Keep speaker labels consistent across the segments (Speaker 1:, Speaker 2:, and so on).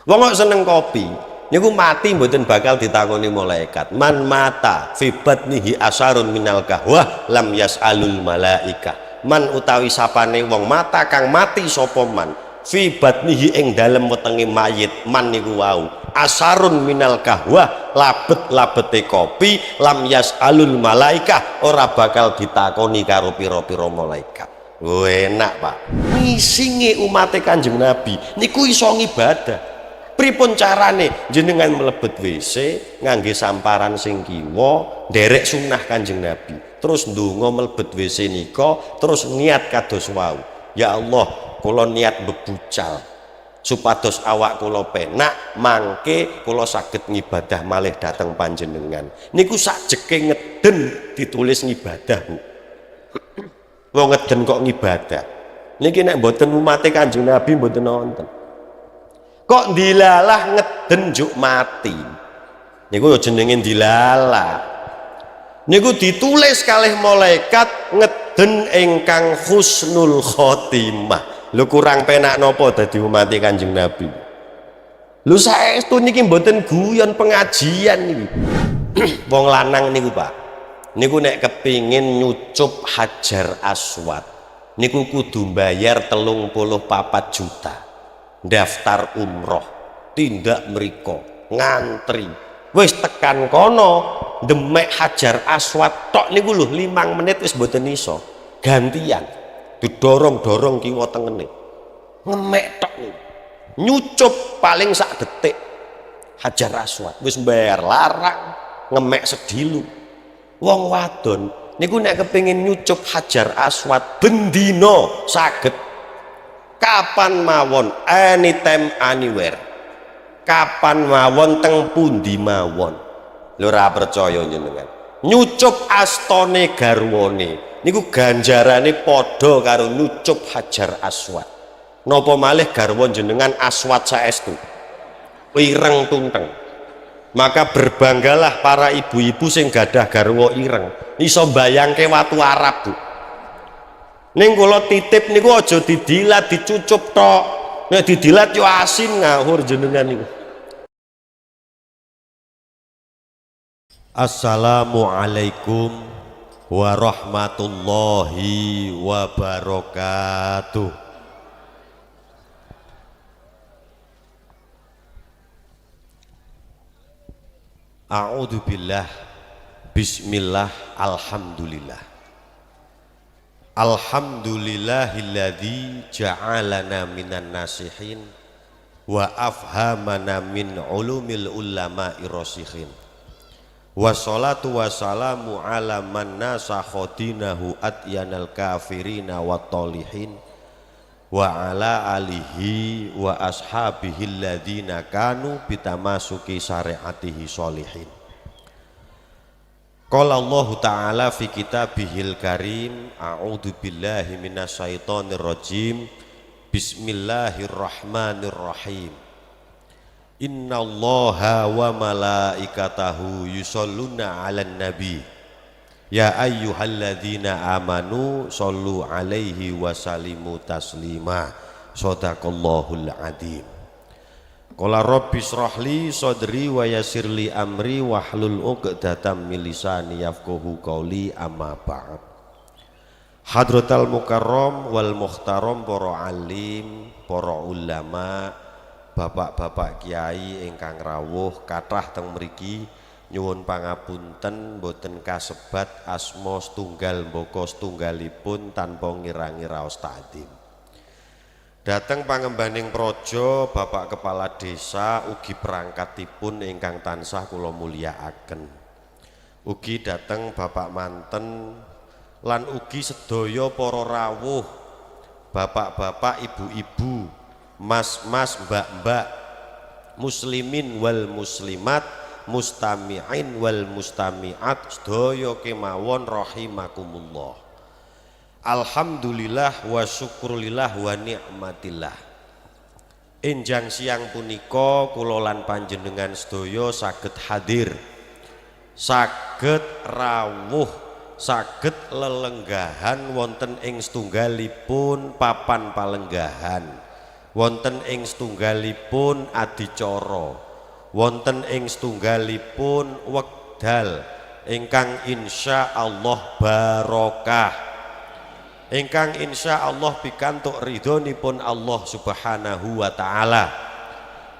Speaker 1: Wong kok seneng kopi niku mati mboten bakal ditakoni malaikat. Man mata fi batnihi asarun minal kahwah lam yasalul malaika. Man utawi sapane wong mata kang mati sapa man fi batnihi ing dalem wetenge mayit man niku wau asarun minal kahwah labet-labete kopi lam yasalul malaika ora bakal ditakoni karo pira-pira malaikat. Enak Pak, ngisinge umate Kanjeng Nabi niku iso ngibadah. Pripun carane jenengan mlebet WC ngangge samparan sing kiwa nderek sunnah Kanjeng Nabi terus ndonga mlebet WC nika terus niat kados wau, ya Allah kula niat bebucal supados awak kula penak mangke kula saged ngibadah malih dateng panjenengan niku sakjeke ngeden ditulis ngibadah Bu. Wong ngeden kok ngibadah niki nek mboten umate Kanjeng Nabi mboten nonton. Kok dilalah ngeden juk mati niku jenenge dilalah niku ditulis kalih malaikat ngeden ingkang husnul khotimah. Lho kurang penak napa dadi umate Kanjeng Nabi. Lho saestu niki mboten guyon pengajian niki. Wong lanang niku Pak niku nek kepingin nyucup Hajar Aswad niku kudu bayar 34 juta daftar umroh tindak mriko ngantri wis tekan kono demek Hajar Aswad tok niku lho 5 menit wis mboten iso gantian didorong-dorong kiwa tengene ngemek tok nyucup paling sak detik Hajar Aswad wis bayar larang ngemek sedilu. Wong wadon niku nek kepengin nyucup Hajar Aswad bendino saged kapan mawon anytime anywhere kapan mawon teng pundi mawon. Lho ora percaya jenengan nyucup astane garwane niku ganjarane padha karo nyucup Hajar Aswad. Napa malih garwa jenengan aswad saestu ireng tunteng. Maka berbanggalah para ibu-ibu sing gadah garwa ireng iso mbayangke watu Arab Bu. Ning kula titip niku aja didilat dicucup tok. Nek didilat yo asin ngawur jenengan niku. Assalamualaikum warahmatullahi wabarakatuh. A'udzu billah. Bismillah. Alhamdulillah. Alhamdulillahilladzi ja'alana minan nasihin wa afhamana min ulumil ulama'i rasikhin. Wassalatu wassalamu ala man nasakha dinahu atyanal kafirina wat talihin wa ala alihi wa ashabihi alladzina kanu bitamasuki syariatihi sholihin. Qala Allah Ta'ala fi kitabihil karim a'udzu billahi minasyaitonir rajim bismillahirrahmanirrahim. Innallaha wa malaikatahu yusholluna 'alan nabi ya ayyuhalladzina amanu shollu 'alaihi wa sallimu taslima. Shadaqallahul adzim. Qala rabbi shrahli sadri wa yassirli amri wahlul 'uqdatam min lisani yafqahu qawli amma ba'd. Hadratal mukarram wal muhtaram para alim, para ulama, bapak-bapak kiai ingkang rawuh kathah teng mriki nyuwun pangapunten boten kasebat asma setunggal mbaka setunggalipun tanpa ngirangi raos ta'dzim. Dateng pangembaning praja Bapak Kepala Desa ugi perangkatipun ingkang tansah kula mulyakaken. Ugi dateng Bapak Manten lan ugi sedaya para rawuh, bapak-bapak, ibu-ibu, mas-mas, mbak-mbak, muslimin wal muslimat, mustami'in wal mustami'at sedaya kemawon rahimakumullah. Alhamdulillah wa syukrulillah wa ni'matillah. Enjang siang punika kula lan panjenengan sedaya saged hadir, saged rawuh, saged lelenggahan wonten ing setunggalipun papan palenggahan wonten ing setunggalipun adicara, wonten ing setunggalipun wekdal ingkang insyaallah barokah, ingkang insyaallah pikantuk ridhonipun Allah Subhanahu wa taala.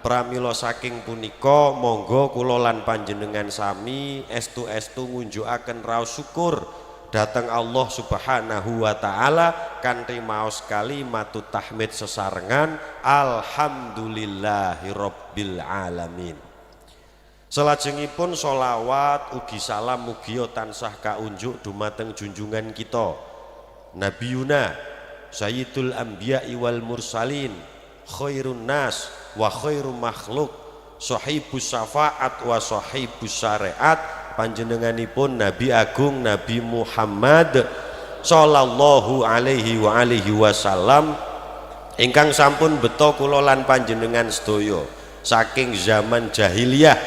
Speaker 1: Pramila saking punika monggo kula lan panjenengan sami estu-estu ngunjukaken raos syukur dhateng Allah Subhanahu wa taala kanthi maos kalimatut tahmid sesarengan alhamdulillahirabbil alamin. Salajengipun sholawat ugi salam mugi tansah kaunjuk dumateng junjungan kita Nabiyuna Sayyidul Anbiya'i wal Mursalin khairun nas wa khairu makhluk sahibus syafaat wa sahibus syariat, panjenenganipun Nabi Agung Nabi Muhammad sallallahu alaihi wa alihi wasallam ingkang sampun beto kula lan panjenengan sedaya saking zaman jahiliyah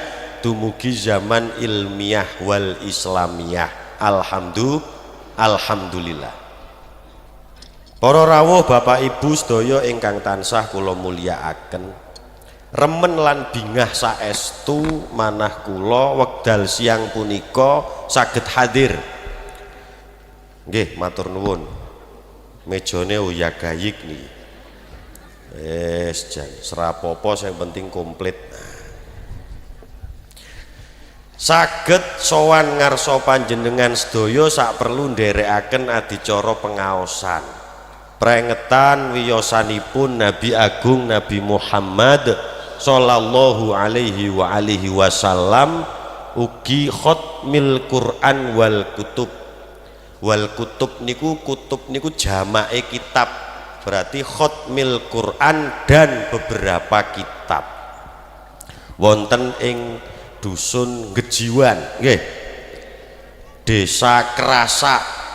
Speaker 1: dumugi zaman ilmiah wal islamiyah. Alhamdulillah. Para rawuh Bapak Ibu sedaya ingkang tansah kula mulyakaken, remen lan bingah saestu manah kula wekdal siang punika saged hadir. Nggih, matur nuwun. Mejane uya gayik niki. Jan serapopo sing penting komplit. Saged sowan ngarsa panjenengan sedaya sak perlu nderekaken adicara pengaosan prengetan wiyosanipun Nabi Agung Nabi Muhammad sallallahu alaihi wa alihi wasallam ugi khatmil Quran wal kutub. Wal kutub niku jamake kitab, berarti khatmil Quran dan beberapa kitab wonten ing dusun Gejiwan nggih, Desa Krasak,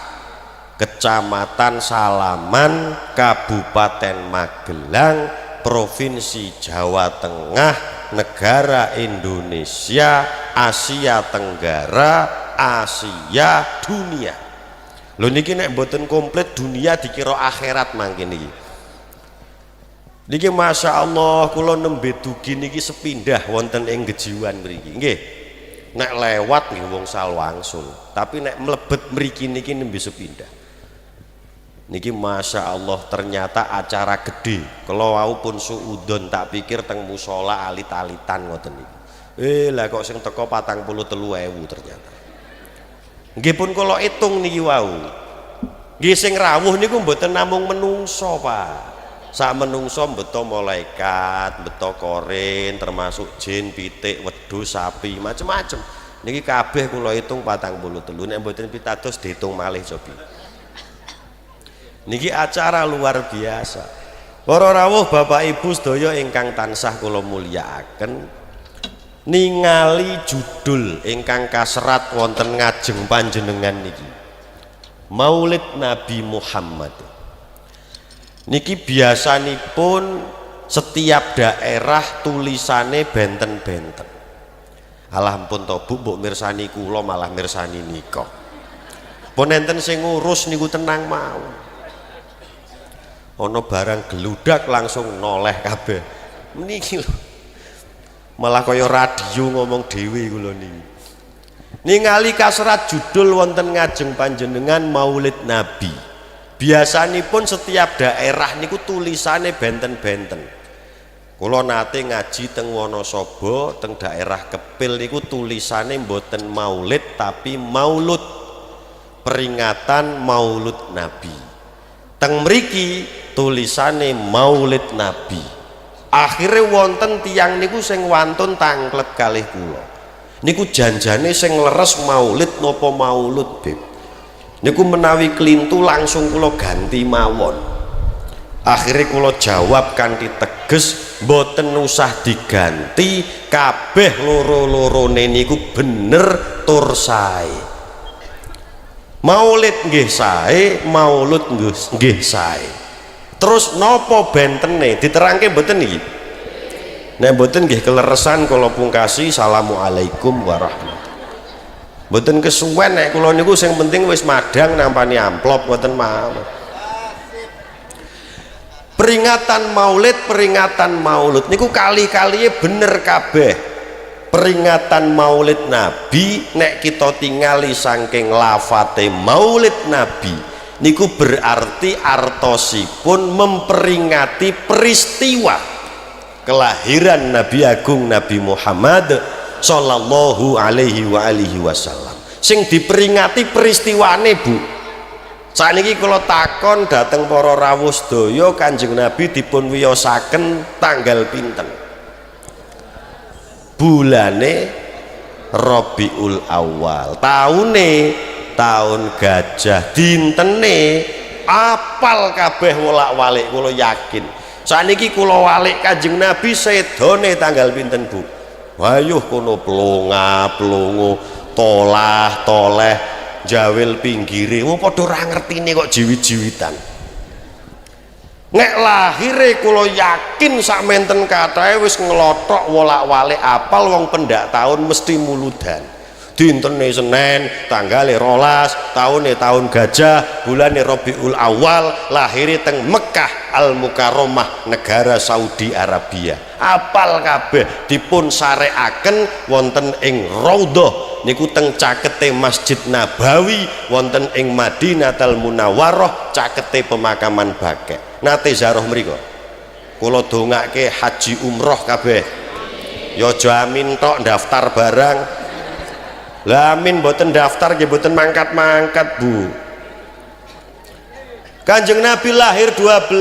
Speaker 1: Kecamatan Salaman, Kabupaten Magelang, Provinsi Jawa Tengah, negara Indonesia, Asia Tenggara, Asia, dunia. Lho niki nek mboten komplit dunia dikira akhirat mangke niki. Niki Masya Allah kula nembe dugi niki sepindah wonten ing Gejiwan mriki. Nggih. Nek lewat nggih wong salwangsul, tapi nek mlebet mriki niki nembe sepindah. Niki Masya Allah ternyata acara gede. Kalau wau pun suudon tak pikir teng musola alit-alitan ngoten niki. Lah kok sing teko 43.000 ternyata. Nggih pun kula hitung niki wau. Nggih sing rawuh niku mboten namung menungso, Pak. Sak menungso beto malaikat, beto korin, termasuk jin, pitik, wedhus, sapi, macem-macem. Niki kabeh kula hitung 43. Nek mboten pitados diitung malih cobi. Niki acara luar biasa. Para rawuh Bapak Ibu sedaya ingkang tansah kula mulyakaken, ningali judul ingkang kaserat wonten ngajeng panjenengan niki Maulid Nabi Muhammad. Niki biasanipun setiap daerah tulisane benten-benten. Alah ampun to Bu, mbok mirsani kula malah mirsani nika. Pun enten sing ngurus niku tenang mawon. Ana barang geludak langsung noleh kabeh. Niki lho. Malah kaya radio ngomong dhewe kula niki. Ningali kasrat judul wonten ngajeng panjenengan Maulid Nabi. Biasanipun setiap daerah niku tulisane benten-benten. Kula nate ngaji teng Wonosobo, teng daerah Kepil niku tulisane mboten Maulid tapi Maulud. Peringatan Maulud Nabi. Teng mriki tulisane Maulid Nabi. Akhirnya wonten tiang niku sing wantun tangklet kalih kula. Niku janjane sing leres Maulid napa Maulud, Beb? Niku menawi klintu langsung kula ganti mawon. Akhirnya kula jawab kanthi teges, mboten usah diganti, kabeh loro-lorone niku bener tur sae. Maulid nggih sae, Maulud nggih sae. Terus nopo bentene diterangke mboten niki? Nek mboten nggih keleresan kula pungkasi assalamualaikum warahmatullahi. Mboten kesuwen nek kula niku sing penting wis madang nampani amplop mboten mawon. peringatan maulud niku kali-kalinya bener kabeh. Peringatan maulid Nabi nek kita tingali saking lafate maulid Nabi niku berarti artosipun memperingati peristiwa kelahiran Nabi Agung Nabi Muhammad sallallahu alaihi wasallam. Sing diperingati peristiwane, Bu. Saniki kula takon dateng para rawuh sedaya, Kanjeng Nabi dipun wiyosaken tanggal pinten? Bulane Rabiul Awal, taune tahun gajah, dintene apal kabeh wolak-walik kula yakin. Saniki kula walik Kanjeng Nabi sedone tanggal pinten, Bu? Wayuh kono plonga-plongo, tolah-toleh, jawil pinggire, wong padha ora ngertine kok jiwit-jiwitan. Nek lahire kula yakin sakmenten kathahe wis nglothok wolak-walik apal wong pendak tahun mesti muludan. Dintene Senin, tanggale 12, taune tahun gajah, bulane Rabiul Awal, lahire teng Mekah Al Mukarramah, negara Saudi Arabia. Apal kabeh dipun sareaken wonten ing Raudhah niku teng cakete Masjid Nabawi, wonten ing Madinatul Munawwarah cakete pemakaman Baqi'. Nate ziarah mriku. Kula dongake haji umroh kabeh. Ya aja amin tok daftar barang. Lah amin mboten daftar nggih mboten mangkat-mangkat, Bu. Kanjeng Nabi lahir 12,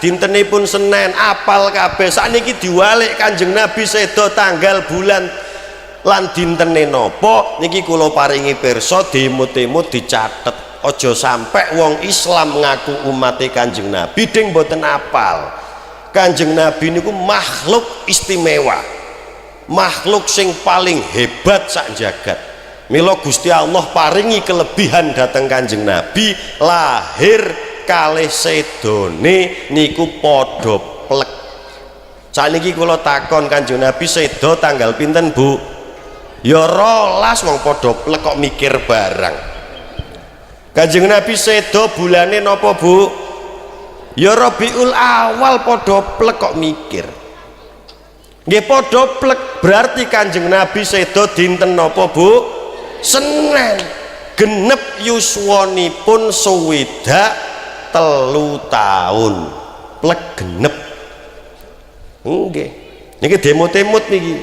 Speaker 1: dintenipun Senin, apal kabeh. Sakniki diwalik Kanjeng Nabi sedo tanggal bulan lan dintene napa niki kula paringi pirsa dimut-imut dicatet. Aja sampai wong Islam ngaku umate Kanjeng Nabi ding mboten apal. Kanjeng Nabi niku makhluk istimewa, makhluk sing paling hebat sak jagat. Mila Gusti Allah paringi kelebihan dateng Kanjeng Nabi, lahir kalih sedone niku padha plek. Saniki kula takon Kanjeng Nabi sedo tanggal pinten, Bu? Ya 12 wong padha plek kok mikir barang. Kanjeng Nabi sedo bulane napa, Bu? Ya Rabiul Awal, padha plek kok mikir. Nggih padha plek, berarti Kanjeng Nabi sedo dinten napa, Bu? Senin. Genep yuswanipun 23 tahun. Plek genep. Nggih. Niki demot-demot niki.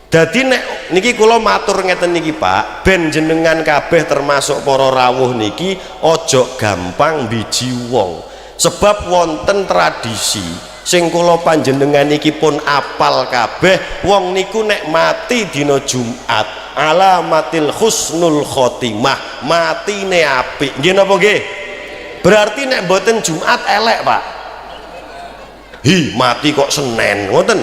Speaker 1: Dadi nek niki kula matur ngeten niki, Pak, ben jenengan kabeh termasuk para rawuh niki ojo gampang biji wong. Sebab wonten tradisi sing kula panjenengan niki pun apal kabeh, wong niku nek mati dina Jumat alamatil husnul khotimah, matine apik. Nggih napa nggih? Berarti nek mboten Jumat elek, Pak. Hi, mati kok Senin, ngoten.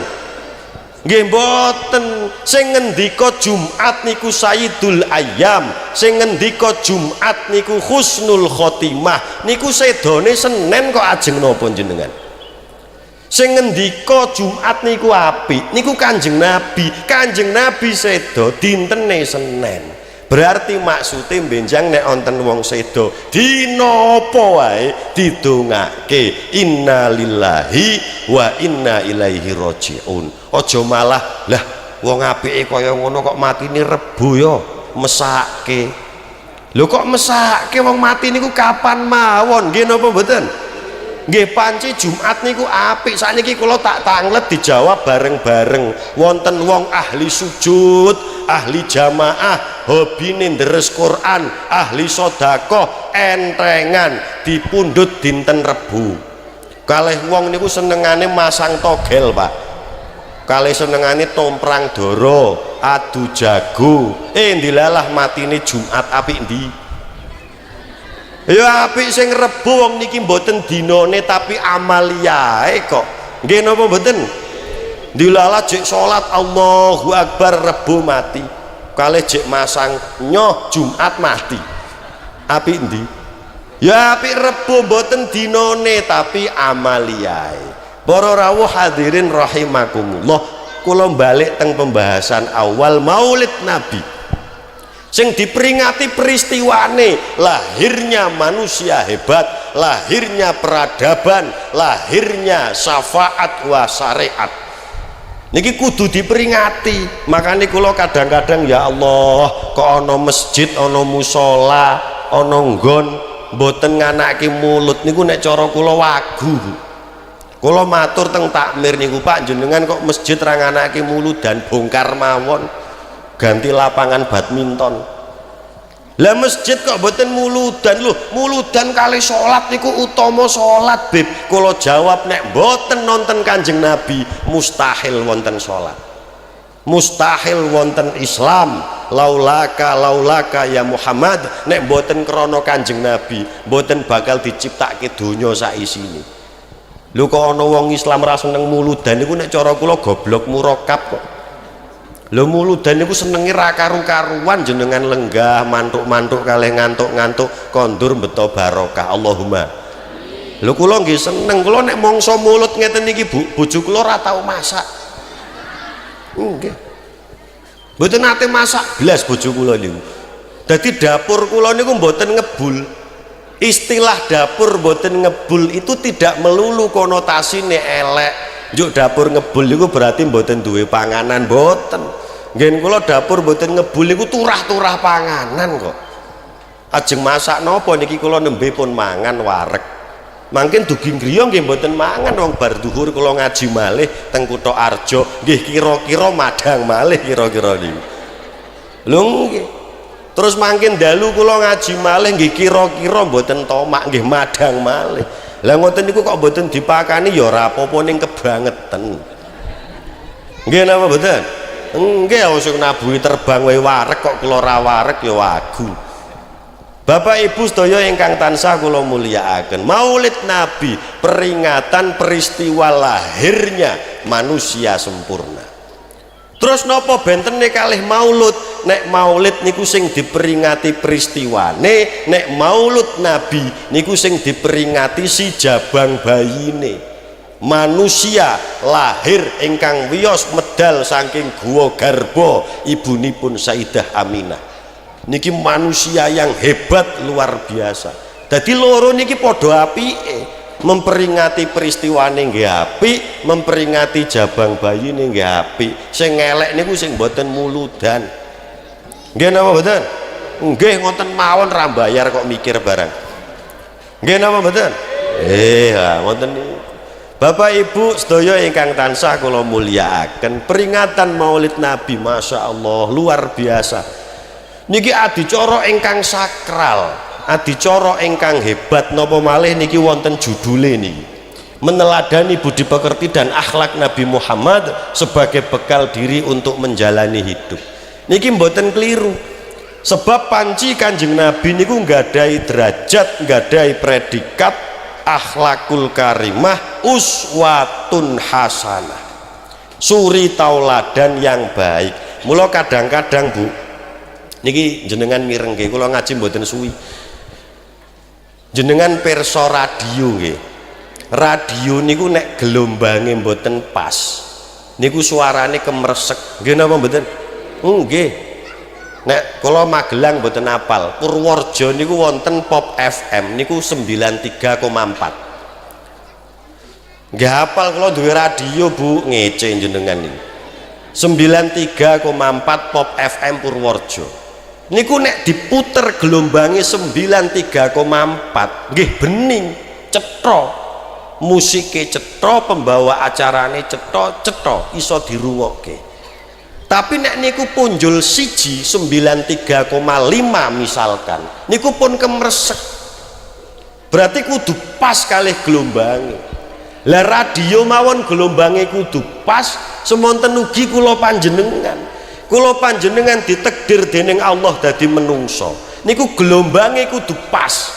Speaker 1: Nggih mboten, sing ngendika Jumat niku Sayyidul Ayyam, sing ngendika Jumat niku husnul khotimah, niku sedone Senin kok ajeng napa jenengan? Sing ngendika Jumat niku apik, niku Kanjeng Nabi. Kanjeng Nabi sedo dintene Senin. Berarti maksude benjang nek wonten wong sedo dina apa wae didongake innalillahi wa inna ilaihi rajiun. Aja malah lah wong apike kaya ngono kok matine Rebo ya mesake. Lho kok mesake wong mati niku kapan mawon? Nggih napa mboten? Nggih panci Jumat niku apik. Sakniki kula tak tanglet dijawab bareng-bareng. Wonten wong ahli sujud, ahli jamaah, hobine deres Quran, ahli sedekah, entengan dipundhut dinten Rebo. Kalih wong niku senengane masang togel, Pak. Kalih senengane tomprang doro, adu jago. Ndilalah matine Jumat apik ndi? Ya apik sing Rebo wong niki mboten dinane tapi amaliyae kok. Nggih napa mboten? Dilalah jek salat Allahu Akbar Rebo mati. Kalih jek masang nyoh Jumat mati. Apik ndi? Ya apik Rebo mboten dinane tapi amaliyae. Para rawuh hadirin rahimakumullah, kula balik teng pembahasan awal Maulid Nabi. Sing diperingati peristiwane lahirnya manusia hebat, lahirnya peradaban, lahirnya syafaat wa syariat. Niki kudu diperingati. Makanya kula kadang-kadang ya Allah, kok ana masjid, ana musala, ana nggon mboten nganake mulut niku nek cara kula wagu. Kula matur teng takmir niku, Pak, jenengan kok masjid ra nganake mulut dan bongkar mawon, ganti lapangan badminton. Lah masjid kok mboten muludan lho, muludan kali salat niku utama salat, Beb. Kula jawab nek mboten nonton Kanjeng Nabi, mustahil wonten salat. Mustahil wonten Islam. Laulaka ya Muhammad, nek mboten krana Kanjeng Nabi, mboten bakal diciptake donya sak isine. Lho kok ana wong Islam ra seneng muludan niku nek cara kula goblok murakab kok. Lho muludan niku senenge ra karu-karuan, jenengan lenggah mantuk-mantuk kalih ngantuk-ngantuk kondur beto barokah. Allahumma. Lho kula nggih seneng, kula nek mangsa mulut ngeten iki Bu, bojo kula ora tau masak. Nggih. Mboten nate masak blas bojo kula niku. Dadi dapur kula niku mboten ngebul. Istilah dapur mboten ngebul itu tidak melulu konotasine elek. Njuk dapur ngebul niku berarti mboten duwe panganan, mboten. Nggih kula dapur mboten ngebul niku turah-turah panganan kok. Ajeng masak napa niki kula nembe pun mangan wareg. Mangkin dugi griya nggih mboten mangan wong bar duhur kula ngaji malih teng Kutha Arjo, nggih kira-kira madang malih kira-kira niku. Lho nggih. Terus mangkin dalu kula ngaji malih nggih kira-kira mboten tomak, nggih madang malih. Lah ngoten niku kok mboten dipakani ya ora apa-apa ning kebangetan. Nggih napa mboten? Nggih sing nabuhi terbang wae wareg kok kula ra wareg ya wagu. Bapak Ibu sedaya ingkang tansah kula mulyakaken, Maulid Nabi peringatan peristiwa lahirnya manusia sempurna. Terus napa bentene kalih maulud? Nek maulid niku sing diperingati peristiwane, nek maulud Nabi niku sing diperingati si jabang bayine. Manusia lahir ingkang wiyos medal saking guwa garba ibunipun Sayyidah Aminah. Niki manusia yang hebat luar biasa. Dadi loro niki padha apike. Memperingati peristiwane nggih apik, memperingati jabang bayine nggih apik. Sing elek niku sing mboten muludan. Nggih napa mboten? Nggih ngoten mawon ra bayar kok mikir barang. Nggih napa mboten? Ngoten niku. Bapak Ibu sedaya ingkang tansah kula mulyakaken, peringatan Maulid Nabi Masya Allah luar biasa. Niki adicara ingkang sakral, adicara ingkang hebat, napa malih niki wonten judule niki, meneladani budi pekerti dan akhlak Nabi Muhammad sebagai bekal diri untuk menjalani hidup. Niki mboten keliru, sebab panci Kanjeng Nabi niku nggadhahi derajat, nggadhahi predikat akhlakul karimah, uswatun hasanah, suri tauladan yang baik. Mula kadang-kadang Bu niki jenengan mireng nggih, kula ngaji mboten suwi. Jenengan pirsa radio nggih. Radio niku nek gelombange mboten pas, niku suarane kemresek. Nggih napa mboten? Nggih. Nek kula Magelang mboten apal, Purworejo niku wonten Pop FM niku 93,4. Nggih hafal kula duwe radio Bu, ngece jenengan niku. 93,4 Pop FM Purworejo. Niku nek diputer gelombange 93,4 nggih bening, cetha, musike cetha, pembawa acarane cetha iso dirungokke. Tapi nek niku punjul siji 93,5 misalkan, niku pun kemresek. Berarti kudu pas kalih gelombange. Lah radio mawon gelombange kudu pas, semonten ugi kula panjenengan. Kula panjenengan ditakdir dening Allah dadi menungso. Niku gelombange kudu pas.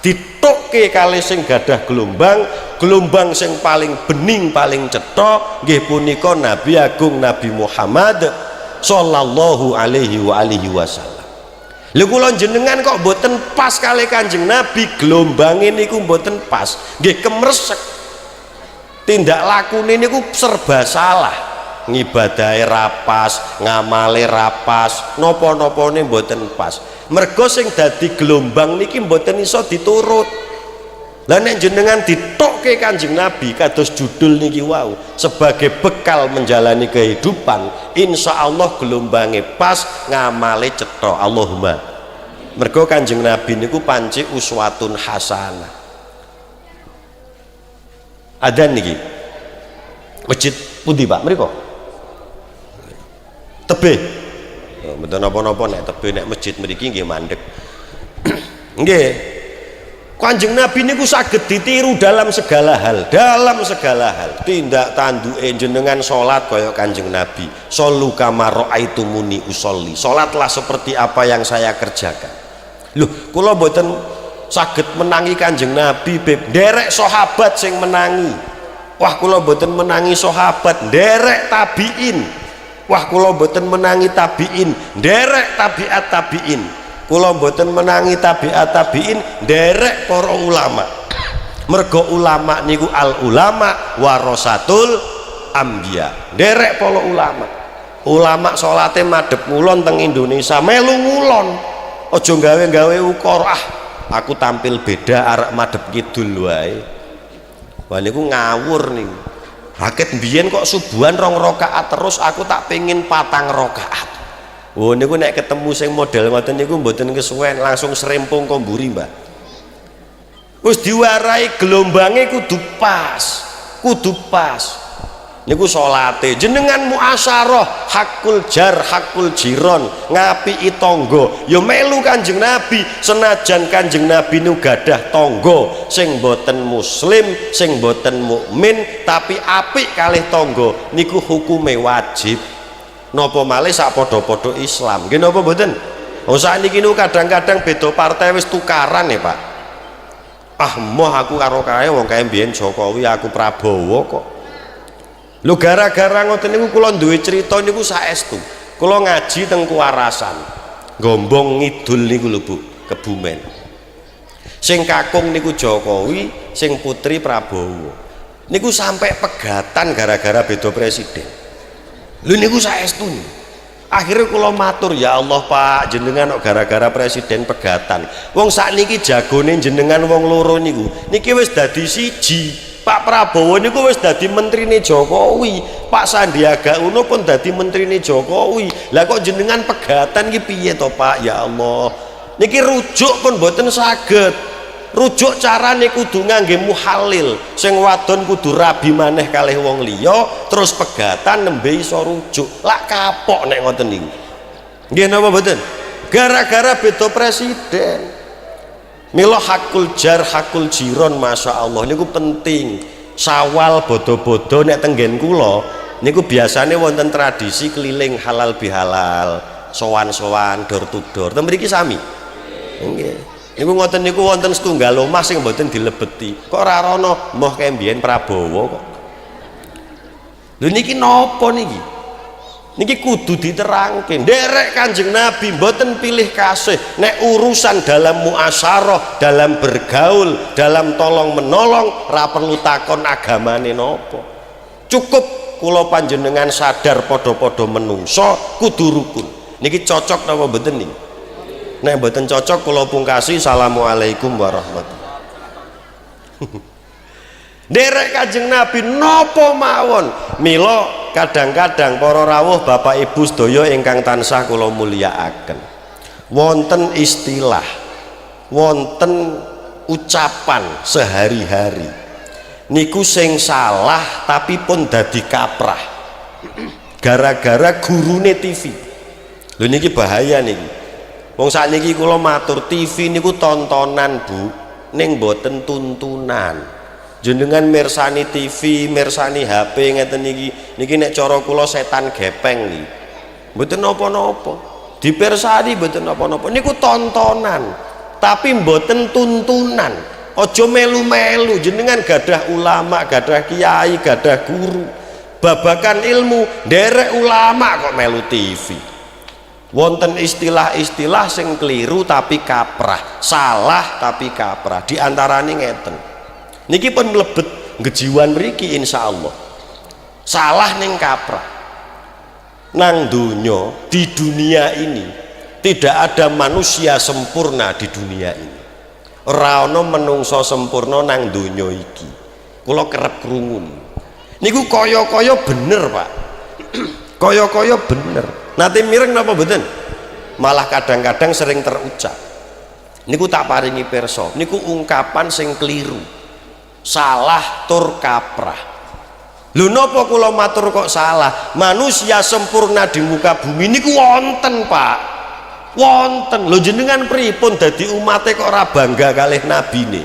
Speaker 1: Ditukke kalih sing gadah gelombang sing paling bening, paling cetha nggih punika Nabi Agung Nabi Muhammad sallallahu alaihi wasallam. Lha kula jenengan kok mboten pas kalih Kanjeng Nabi, gelombange niku mboten pas, nggih kemresek. Tindak lakune niku serba salah. Ngibadahe rapas, ngamale rapas, napa-napane mboten pas. Mergo sing dadi gelombang niki mboten iso diturut. Lah nek jenengan ditokke Kanjeng Nabi kados judul niki wau sebagai bekal menjalani kehidupan, insya Allah gelombange pas, ngamale cetha. Allahumma. Mergo Kanjeng Nabi niku panci uswatun hasanah. Adzan niki masjid pundi Pak mriko? Tebih. Mboten napa-napa nek tebih nek masjid mriki nggih mandeg. Nggih. Kanjeng Nabi niku saged ditiru dalam segala hal, tindak tanduke jenengan salat kaya Kanjeng Nabi. Shollu kama raaitumuni usolli. Salatlah seperti apa yang saya kerjakan. Loh, kula mboten saged menangi Kanjeng Nabi, Beb. Nderek sahabat sing menangi. Wah, kula mboten menangi sahabat, nderek tabiin. Wah, kula mboten menangi tabiin, nderek tabiat tabiin. Kula mboten menangi tabiat tabiin, nderek para ulama. Mergo ulama niku al ulama warasatul anbiya. Nderek para ulama. Ulama salate madhep ngulon teng Indonesia, melu ngulon. Aja gawe-gawe ukara, aku tampil beda arek madhep kidul wae. Wah niku ngawur niku. Haket mbiyen kok subuhan 2 rakaat terus, aku tak pengin 4 rakaat. Oh niku nek ketemu sing model ngoten niku mboten kesuwen, langsung serempung komburi, Mbah. Wis diwarai gelombange kudu pas. Niku salate jenengan muasyarah, hakul jar, hakul jiron, ngapiki tangga. Ya melu Kanjeng Nabi, senajan Kanjeng Nabi nu gadah tangga sing boten muslim, sing boten mukmin, tapi apik kalih tangga niku hukume wajib. Napa malih sak padha-padha Islam. Nggih napa mboten? Oh sakniki niku kadang-kadang beda partai wis tukaran ya, Pak. Ah moh aku karo kae wong kae mbiyen Jokowi, aku Prabowo kok. Lho gara-gara ngoten niku kula duwe cerita niku saestu. Kula ngaji teng Kuarasan. Gombong ngidul niku lho Bu, Kebumen. Sing kakung niku Jokowi, sing putri Prabowo. Niku sampai pegatan gara-gara beda presiden. Lho niku saestu. Akhirnya kula matur, ya Allah Pak, jenengan kok gara-gara presiden pegatan. Wong sakniki jagone jenengan wong loro niku. Niki wis dadi siji. Pak Prabowo niku wis dadi menterine Jokowi, Pak Sandiaga Uno pun dadi menterine Jokowi. Lah kok jenengan pegatan iki piye to Pak? Ya Allah. Niki rujuk pun mboten saged. Rujuk carane kudu ngangge muhalil. Sing wadon kudu rabi maneh kalih wong liya, terus pegatan nembe iso rujuk. Lak kapok nek ngoten niku. Nggih napa mboten? Gara-gara beda presiden. Mila hakul jar hakul jiron, masya Allah niku penting. Sawal bodo-bodo nek tenggen kula niku biasanya wonten tradisi keliling halal bihalal, sowan-sowan door to door. Ten mriki sami. Nggih. Niku ngoten niku wonten setunggal omah sing mboten dilebeti. Kok ora ana moh kaya mbiyen Prabowo kok. Lho niki napa niki? Niki kudu diterangke. Nderek Kanjeng Nabi mboten pilih kasih. Nek urusan dalam muasyarah, dalam bergaul, dalam tolong menolong, ra perlu takon agamane napa. Cukup kula panjenengan sadar padha-padha menungso kudu rukun. Niki cocok napa mboten niki? Nek mboten cocok kula pungkasi, assalamualaikum warahmatullahi wabarakatuh. Nderek Kanjeng Nabi napa mawon. Mila kadang-kadang para rawuh Bapak Ibu sedaya ingkang tansah kula mulyakaken, wonten istilah, wonten ucapan sehari-hari niku sing salah tapi pun dadi kaprah gara-gara gurune TV. Lho niki bahaya niki. Wong sakniki kula matur, TV niku tontonan Bu, ning mboten tuntunan. Jenengan mirsani TV, mirsani HP ngeten niki nek cara kula setan gepeng niki. Mboten napa-napa. Dipirsani mboten napa-napa. Niku tontonan, tapi mboten tuntunan. Aja melu-melu. Jenengan gadah ulama, gadah kiai, gadah guru. Babakan ilmu, nderek ulama kok melu TV. Wonten istilah-istilah sing keliru tapi kaprah, salah tapi kaprah. Di antarane ngeten. Niki pun mlebet ngejiwan mriki insyaallah. Salah ning kaprah. Nang donya, di dunia ini tidak ada manusia sempurna di dunia ini. Ora ana menungso sempurna nang donya iki. Kula kerep krungu niku kaya-kaya bener Pak. Kaya-kaya bener. Nate mireng napa mboten? Malah kadang-kadang sering terucap. Niku tak paringi pirsa, niku ungkapan sing keliru. Salah tur kaprah. Lho napa kula matur kok salah? Manusia sempurna di muka bumi niku wonten Pak. Wonten. Lho jenengan pripun dadi umate kok ora bangga kalih nabine?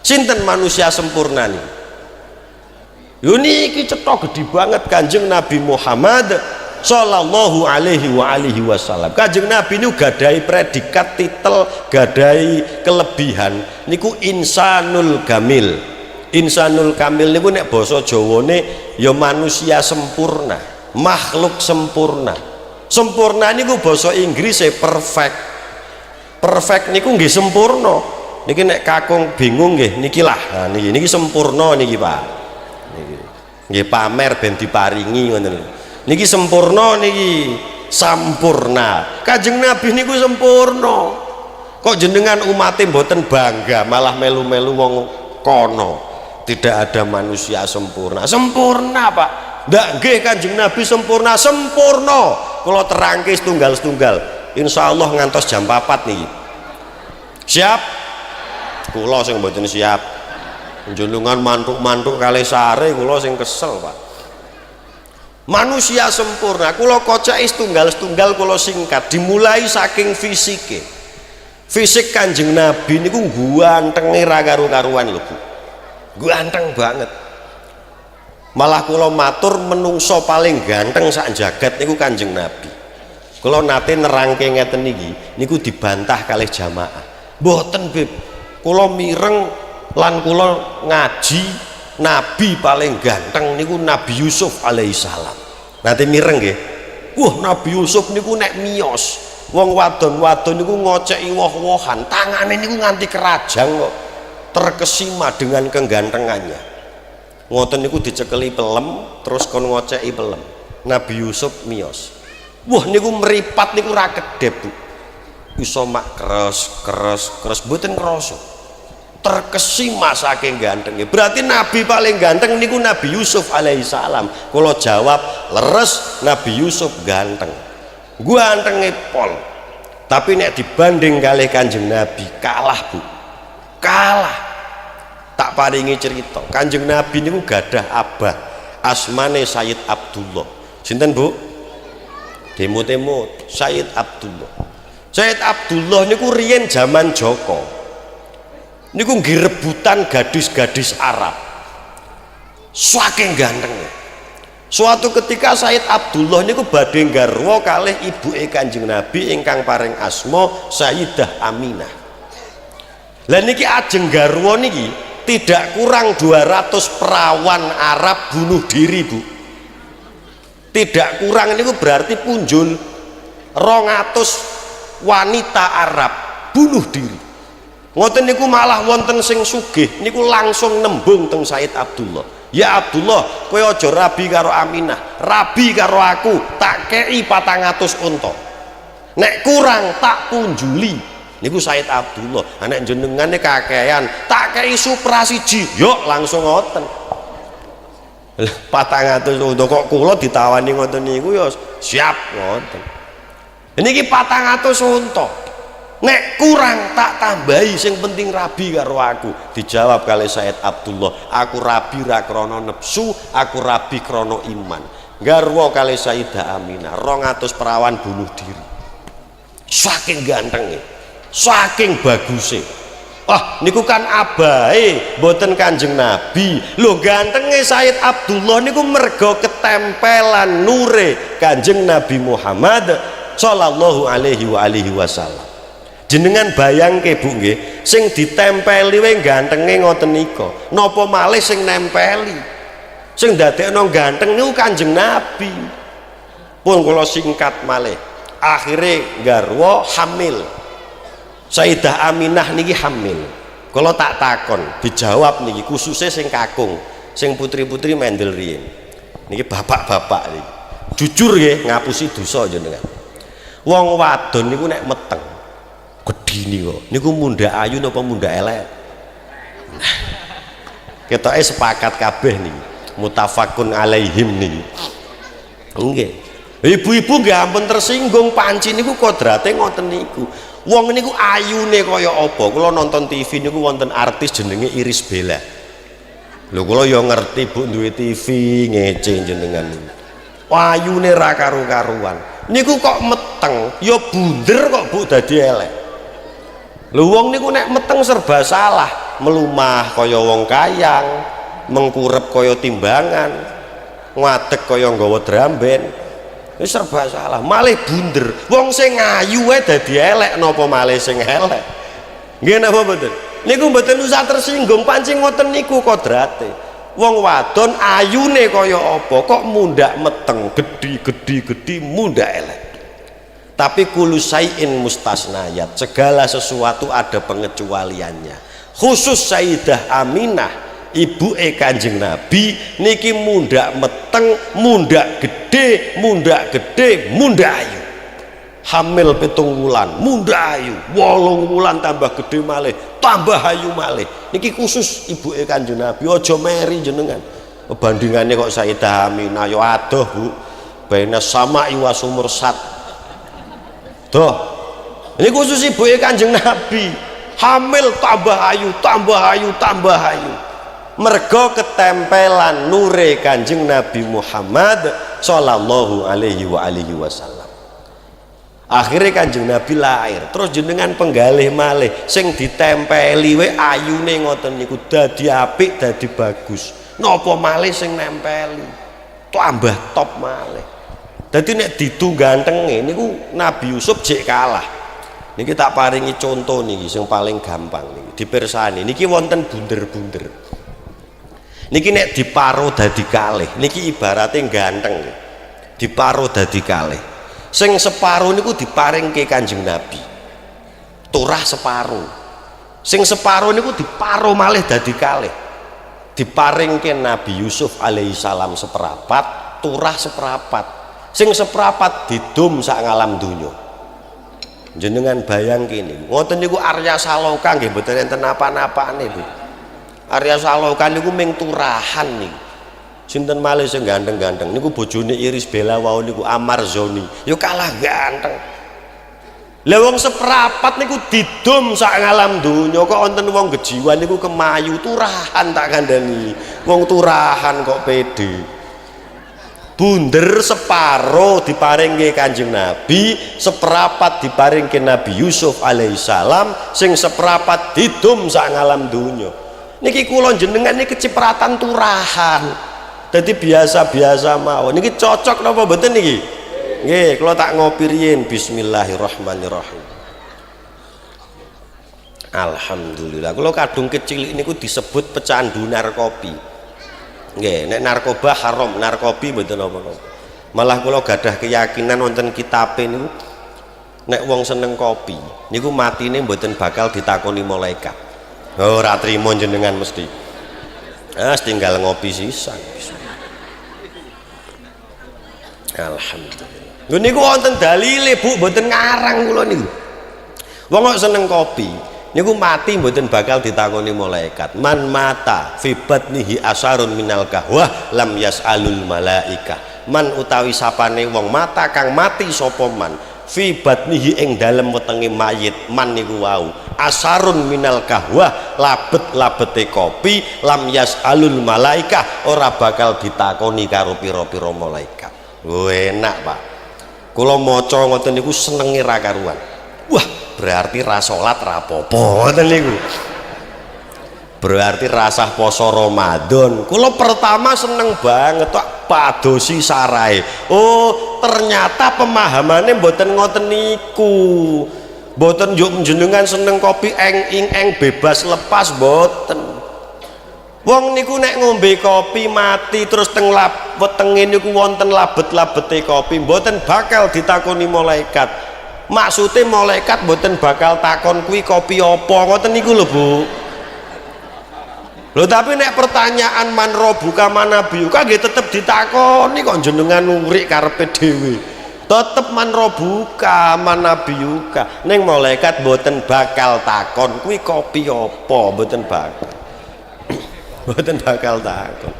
Speaker 1: Sinten manusia sempurna nih? Yo niki cetha gedhi banget Kanjeng Nabi Muhammad sallallahu alaihi wasallam. Kanjeng Nabi niku gadahi predikat titel, gadahi kelebihan niku insanul kamil. Insanul kamil niku nek basa Jawane ya manusia sempurna, makhluk sempurna. Sempurna niku basa Inggris perfect. Perfect niku nggih sempurna. Niki nek kakung bingung nggih niki lah. Nah niki sempurna niki Pak. Nggih pamer ben diparingi ngoten lho. Niki sempurna niki sampurna. Kanjeng Nabi niku sempurna. Kok jenengan umate mboten bangga malah melu-melu wong kono. Tidak ada manusia sempurna. Sempurna Pak. Ndak nggih Kanjeng Nabi sempurna, sempurna. Kula terangke setunggal-setunggal. Insyaallah ngantos jam 4 niki. Siap? Kula sing mboten siap. Jenengan mantuk-mantuk kalih sare kula sing kesel Pak. Manusia sempurna kula kocaki setunggal-setunggal kula singkat dimulai saking fisike. Fisik Kanjeng Nabi niku gantenge ra karo-karuan lho Bu. Ganteng banget. Malah kula matur menungso paling ganteng sak jagat niku Kanjeng Nabi. Kula nate nerangke ngeten niki niku dibantah kalih jamaah. Mboten Bib. Kula mireng lan kula ngaji Nabi paling ganteng niku Nabi Yusuf alaihissalam. Nanti mireng nggih. Wah Nabi Yusuf niku nek miyos wong wadon-wadon niku ngoceki woh-wohan, tangane niku nganti kerajang kok. Terkesima dengan kegantengannya. Ngoten niku dicekeli pelem terus kon ngoceki pelem. Nabi Yusuf miyos. Wah niku meripat niku ra kedep Bu. Iso mak keres mboten krasa. Terkesima saking gantengnya. Berarti Nabi paling ganteng niku Nabi Yusuf alaihissalam. Kalau jawab leres Nabi Yusuf ganteng. Gantenge pol. Tapi nek dibanding kali Kanjeng Nabi kalah Bu. Kalah. Tak paringi cerita. Kanjeng Nabi niku gadah abah. Asmane Sayyid Abdullah. Sinten Bu? Demut-demut Sayyid Abdullah. Sayyid Abdullah niku riyen zaman Joko. Niku nggih rebutan gadis-gadis Arab. Saking gantengnya. Suatu ketika Sayyid Abdullah niku badhe garwa kalih ibuke Kanjeng Nabi ingkang paring asma Sayyidah Aminah. Lah niki ajeng garwa niki tidak kurang 200 perawan Arab bunuh diri Bu. Tidak kurang niku berarti punjul 200 wanita Arab bunuh diri. Ngoten niku malah wonten sing sugih niku langsung nembung teng Sayyid Abdullah. Ya Abdullah, kowe aja rabi karo Aminah, rabi karo aku, tak kei 400 unta. Nek kurang tak punjuli. Niku Sayyid Abdullah. Nek jenengane kakean, tak kei Supra siji. Yo langsung ngoten. 400 unta kok kula ditawani ngoten niku ya siap ngoten. Niki 400 unta. Nek kurang tak tambahi sing penting rabi karo aku. Dijawab kali Sayyid Abdullah, aku rabi ra krana nepsu, aku rabi krana iman. Garwa kali Sayyidah Aminah 200 perawan bunuh diri. Saking gantengnya, saking bagusnya. Ah niku kan abahe mboten Kanjeng Nabi. Lho gantengnya Sayyid Abdullah niku mergo ketempelan nure Kanjeng Nabi Muhammad sallallahu alaihi wasallam. Jenengan bayangke Bu nggih, sing ditempeli wae gantenge ngoten nika. Napa malih sing nempeli? Sing dadekno ganteng niku Kanjeng Nabi. Pun kula singkat malih. Akhire garwa hamil. Sayyidah Aminah niki hamil. Kula tak takon, dijawab niki khususnya sing kakung, sing putri-putri mendel riyin. Niki bapak-bapak niki. Jujur nggih ngapusi dosa jenengan. Wong wadon niku nek meteng gini kok niku munda ayu napa munda elek. Ketoke sepakat kabeh nih mutafakun alaihim nih. Nggih. Ibu-ibu nggih ampun tersinggung panci niku kodrate ngoten niku. Wong niku ayune kaya apa? Kula nonton TV niku wonten artis jenenge Iris Bella. Lho kula ya ngerti Bu duwe TV ngece jenengan. Ayune ra karu-karuan. Niku kok meteng, ya bunder kok Bu dadi elek. Lho wong niku nek meteng serba salah, melumah kaya wong kayang, mengkurep kaya timbangan, ngadeg kaya nggawa dramben. Wis serba salah, malih bunder. Wong sing ayu wae dadi elek napa malih sing elek. Nggih napa mboten? Niku mboten usah tersinggung, pancing ngoten niku kodrate. Wong wadon ayune kaya apa kok mundak meteng, gedhi mundak elek. Tapi kullu syai'in mustasnayat, segala sesuatu ada pengecualiannya. Khusus Sayyidah Aminah ibu Kanjeng Nabi niki mundak meteng, mundak gede, mundak ayu. Hamil 7 wulan, mundak ayu, 8 wulan tambah gede malih, tambah ayu malih. Niki khusus ibu Kanjeng Nabi, aja meri jenengan. Bandingannya kok Sayyidah Aminah ya adoh Bu. Baina sama iwa sumur sat. Doh. Ini khusus ibu Kanjeng Nabi. Hamil tambah ayu, tambah ayu. Mergo ketempelan nure Kanjeng Nabi Muhammad sallallahu alaihi wasallam. Akhirnya Kanjeng Nabi lahir, terus jenengan penggalih malih sing ditempeli we ayune ngoten niku dadi apik, dadi bagus. Napa malih sing nempeli tambah top malih. Dadi nek didu gantenge niku Nabi Yusuf jek kalah. Niki tak paringi contoh niki sing paling gampang niki dipirsani. Niki wonten bunder-bunder. Niki nek diparo dadi kalih, niki ibaratnya ganteng. Diparo dadi kalih. Sing separo niku diparingke Kanjeng Nabi. Turah separo. Sing separo niku diparo malih dadi kalih. Diparingke Nabi Yusuf alaihissalam seperapat, turah seperapat. Sing seperapat didum sak ngalam donya. Jenengan bayang kene. Ngoten niku Arya Saloka nggih mboten enten napa-napane, Bu. Arya Saloka niku ming turahan niku. Sinten malih sing ganteng-ganteng niku bojone Iris Bella wau niku Amar Zoni. Ya kalah ganteng. Lah wong seperapat niku didum sak ngalam donya kok wonten wong gejiwan niku kemayu turahan tak kandhani. Wong turahan kok pede. Bunder separo diparingke Kanjeng Nabi, seperapat diparingke Nabi Yusuf alaihissalam, sing seperapat didum sak ngalam donya. Niki kula jenengan niki kecipratan turahan. Jadi biasa-biasa mawon. Niki cocok napa mboten niki? Nggih, kula tak ngopi riyin. Bismillahirrahmanirrahim. Alhamdulillah. Kula kadung kecil niku disebut pecandu narkopi. Nggih, nek narkoba haram, narkopi mboten napa-napa. Malah kula gadah keyakinan wonten kitabe niku nek wong seneng kopi, niku matine mboten bakal ditakoni malaikat. Oh, ora trimo jenengan mesti. Tinggal ngopi sisan. Alhamdulillah. Lho niku wonten dalile Bu, mboten ngarang kula niku. Wong kok seneng kopi, niku mati mboten bakal ditakoni malaikat. Man mata fi batnihi asarun minal kahwah lam yasalul malaika. Man utawi sapane wong mata kang mati sapa man fi batnihi ing dalem wetenge mayit man niku wau asarun minal kahwah labet-labete kopi lam yasalul malaika ora bakal ditakoni karo pira-pira malaikat. Oh, enak Pak. Kula maca ngoten niku senenge ra karuan. Wah, berarti ra salat ra apa-apa ngoten niku. Berarti rasah poso Ramadan. Kula pertama seneng banget tok padosi sarae. Oh, ternyata pemahamannya mboten ngoten niku. Mboten njuk jenengan seneng kopi eng bebas lepas mboten. Wong niku nek ngombe kopi mati terus teng wetenge niku wonten labet-labete kopi mboten bakal ditakoni malaikat. Maksude malaikat mboten bakal takon kuwi kopi apa ngoten niku lho Bu. Lho tapi nek pertanyaan man robuka mana biuka nggih tetep ditakoni kok jenengan nurik karepe dhewe. tetep man robuka man nabiyuka. Ning malaikat mboten bakal takon kuwi kopi apa, mboten bakal. Mboten bakal takon.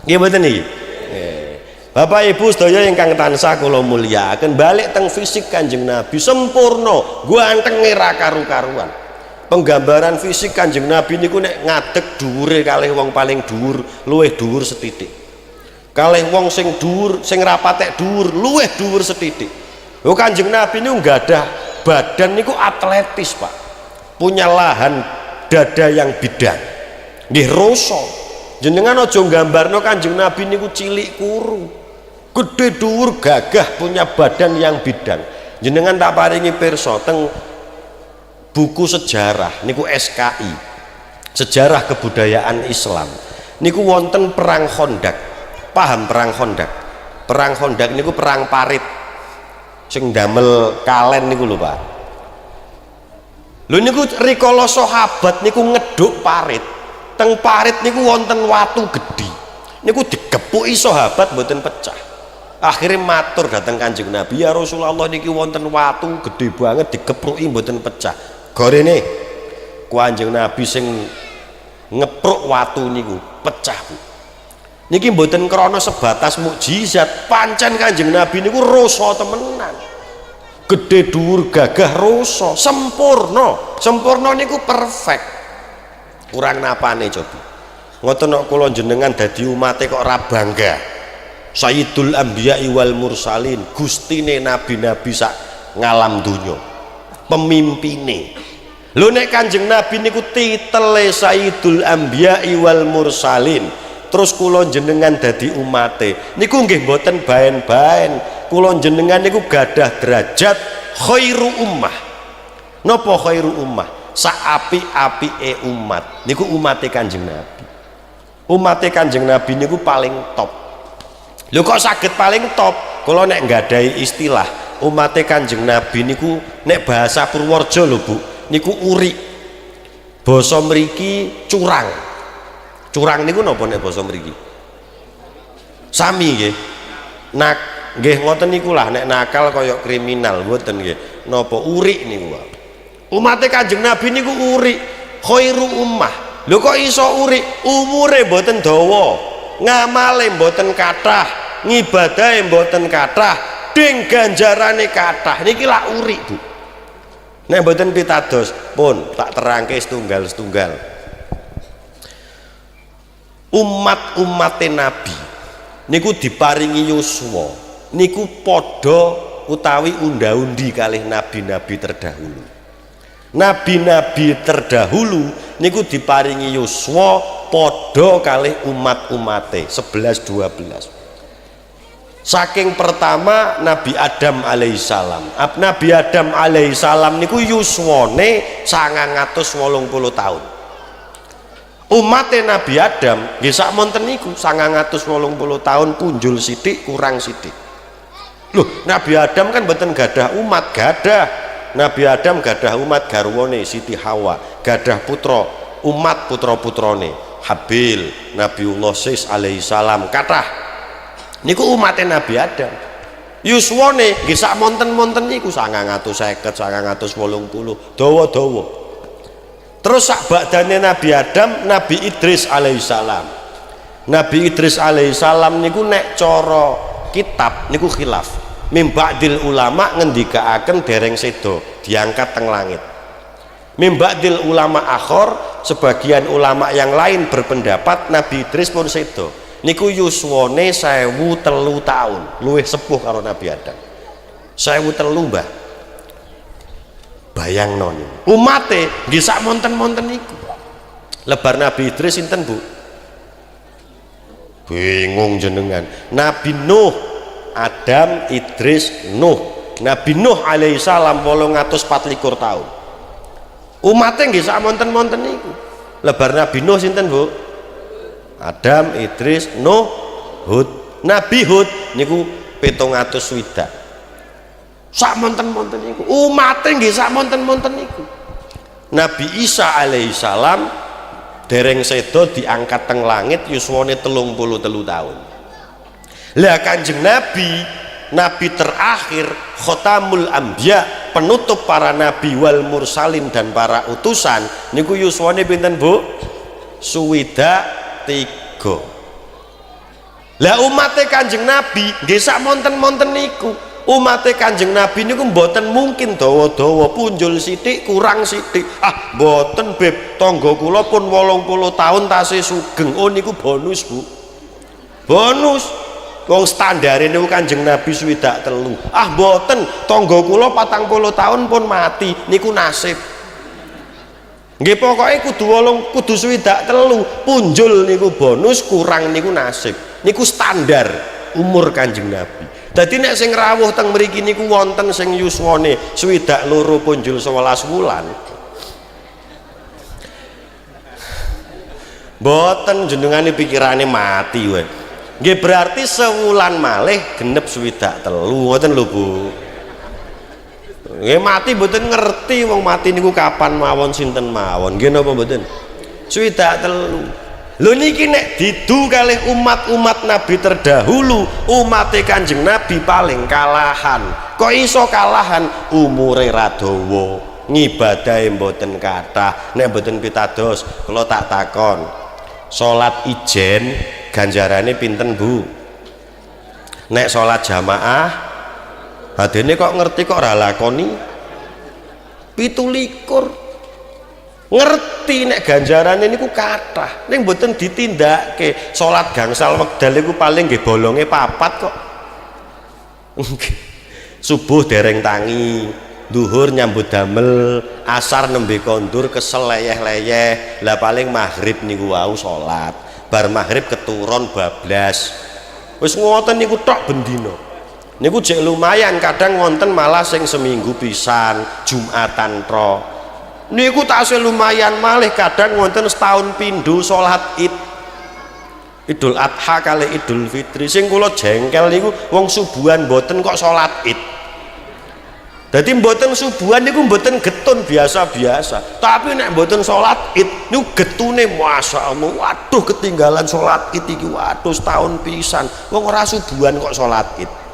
Speaker 1: Nggih mboten iki. Bapak Ibu sedaya ingkang tansah kula mulyakaken, balik teng fisik Kanjeng Nabi sempurna, gantenge ra karu-karuan. Penggambaran fisik Kanjeng Nabi niku nek ngadeg dhuwure kalih wong paling dhuwur, luwih dhuwur setitik. Kalih wong sing dhuwur, sing rapatek dhuwur, luwih dhuwur setitik. Lho Kanjeng Nabi niku nggadah badan niku atletis, Pak. Punya lahan dada yang bidang. Nggih rasa. Jenengan aja nggambarno Kanjeng Nabi niku cilik kuru. Gede dhuwur gagah punya badan yang bidang. Jenengan tak paringi pirsa teng buku sejarah niku SKI, sejarah kebudayaan Islam niku wonten perang Khandaq. Paham perang Khandaq? Perang Khandaq niku perang parit sing damel kalen niku lho Pak. Lho niku rikala sahabat niku ngeduk parit, teng parit niku wonten watu gedhi niku digepuki sahabat mboten pecah. Akhirnya matur datang Kanjeng Nabi, ya Rasulullah niki wonten watu gede banget digepruki mboten pecah. Gorene Kanjeng Nabi sing ngepruk watu niku pecah, Bu. Niki mboten krana sebatas mukjizat, pancen Kanjeng Nabi niku rasa temenan. Gede dhuwur gagah rasa, sempurna. Sempurna niku perfect. Kurang napane coba. Ngoten kok kula jenengan dadi umate kok ora bangga. Sayyidul Anbiya'i wal Mursalin, gustine nabi-nabi sak ngalam dunya, pemimpine. Lho nek Kanjeng Nabi niku titele Sayyidul Anbiya'i wal Mursalin, terus kula jenengan dadi umate niku nggih mboten baen-baen. Kula jenengan niku gadah derajat khairu ummah. Napa khairu ummah? Sak apik-apike umat niku umate Kanjeng Nabi. Umate Kanjeng Nabi niku paling top. Lho kok saged paling top? Kula nek nggadahi istilah umate Kanjeng Nabi niku nek bahasa Purworejo lho Bu, niku uri. Basa mriki curang. Curang niku napa nek basa mriki? Sami nggih. Nak nggih ngoten niku lah nek nakal kaya kriminal mboten nggih. Napa uri niku wae. Umate Kanjeng Nabi niku uri, khairu ummah. Lho kok iso uri? Umure mboten dawa, ngamale mboten kathah, ngibadahe mboten kathah, ding ganjarane kathah. Niki lak uri, Bu. Nek mboten pitados pun tak terangke setunggal-setunggal. Umat-umate Nabi niku diparingi yuswa niku padha utawi unda-undi kalih nabi-nabi terdahulu. Nabi-nabi terdahulu niku diparingi yuswa padha kalih umat-umate 11-12. Saking pertama Nabi Adam alaihissalam. Nabi Adam alaihissalam niku yuswane 980 tahun. Umatnya Nabi Adam nggih sak monten niku 980 tahun punjul sithik kurang sithik. Loh, Nabi Adam kan mboten gadah umat, gadah. Nabi Adam gadah umat garwane Siti Hawa, gadah putra, umat putra-putrane Habil, Nabiullah Sis alaihissalam kathah. Niku umatnya Nabi Adam. Yuswane nggih sak monten-monten niku 950, 980, dawa-dawa. Terus sak badane Nabi Adam, Nabi Idris alaihissalam. Nabi Idris alaihissalam niku nek cara kitab niku khilaf. Mimba'dil ulama ngendikaaken dereng sedo diangkat teng langit. Mimba'dil ulama akhor, sebagian ulama yang lain berpendapat Nabi Idris pun sedo. Niku yuswane 1003 tahun, luwih sepuh karo Nabi Adam. 1003, Mbah. Bayangno niku. Umate nggih sak monten-monten niku. Lebar Nabi Idris sinten, Bu? Bingung jenengan. Nabi Nuh, Adam, Idris, Nuh. Nabi Nuh alaihissalam 824 tahun. Umatnya nggih sak monten-monten niku. Lebar Nabi Nuh sinten, Bu? Adam, Idris, Nuh, Hud. Nabi Hud niku 700 sak monten-monten niku. Umatnya nggih sak monten-monten niku. Nabi Isa alaihissalam dereng sedo diangkat teng langit yuswane 33 tahun. Lah Kanjeng Nabi nabi terakhir, khotamul anbiya, penutup para nabi wal mursalin dan para utusan niku yuswane pinten Bu? Suwidak 3. Lah umatnya Kanjeng Nabi nggih sak monten-monten niku. Umatnya Kanjeng Nabi niku mboten mungkin dawa-dawa punjul sithik kurang sithik. Ah, mboten Beb, tangga kula pun 80 tahun tasih sugeng. Oh niku bonus Bu. Bonus. Wong standare niku Kanjeng Nabi swidak 3. Ah, mboten, tangga kula 40 tahun pun mati. Niku nasib. Nggih pokoke kudu swidak 3. Punjul niku bonus, kurang niku nasib. Niku standar umur Kanjeng Nabi. Dadi nek sing rawuh teng mriki niku wonten sing yuswane swidak 2 punjul 11 wulan. Mboten jenengane pikirane mati wae. Nggih berarti sewulan malih genep swidak 3 ngoten lho Bu. Nggih mati mboten ngerti wong mati niku kapan mawon sinten mawon. Nggih napa mboten? Swidak 3. Lho niki nek didu kalih umat-umat Nabi terdahulu, umat Kanjeng Nabi paling kalahan. Kok iso kalahan? Umure ra dawa, ngibadahe mboten kathah. Nek mboten pitados, kula tak takon. Salat ijen ganjarane pinten Bu? Nek salat jamaah badene kok ngerti kok ora lakoni? 17. Ngerti nek ganjarane niku kathah ning mboten ditindakke. Salat gangsal wekdal iku paling nggih bolonge 4 kok. Subuh dereng tangi, duhur nyambut damel, asar nembe kondur kesel leyeh-leyeh. Lah paling maghrib niku wau salat. Bar maghrib keturun bablas. Wis ngoten niku tok bendina. Niku jek lumayan, kadang wonten malah sing seminggu pisan, Jumatan pro. Niku tasih lumayan malih, kadang wonten setahun pindho salat Id. Idul Adha kali Idul Fitri. Sing kula jengkel niku wong subuhan mboten kok salat Id. Dadi mboten subuhan niku mboten getun biasa-biasa. Tapi nek mboten salat Id niku getune masyaallah. Waduh ketinggalan salat Id iki, waduh setahun pisan. Wong ora subuhan kok salat Id.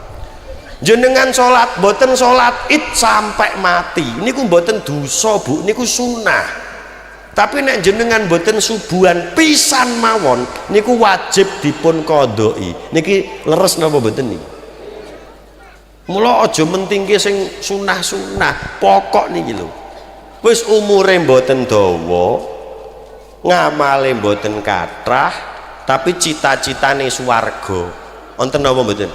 Speaker 1: Jenengan salat mboten salat Id sampai mati niku mboten dosa Bu, niku sunah. Tapi nek jenengan mboten subuhan pisan mawon niku wajib dipun qodhoi. Niki leres napa mboten niki? Mula aja mentingke sing sunah-sunah, pokok niki lho. Wis umure mboten dawa, ngamale mboten kathah, tapi cita-citane swarga. Wonten napa mboten?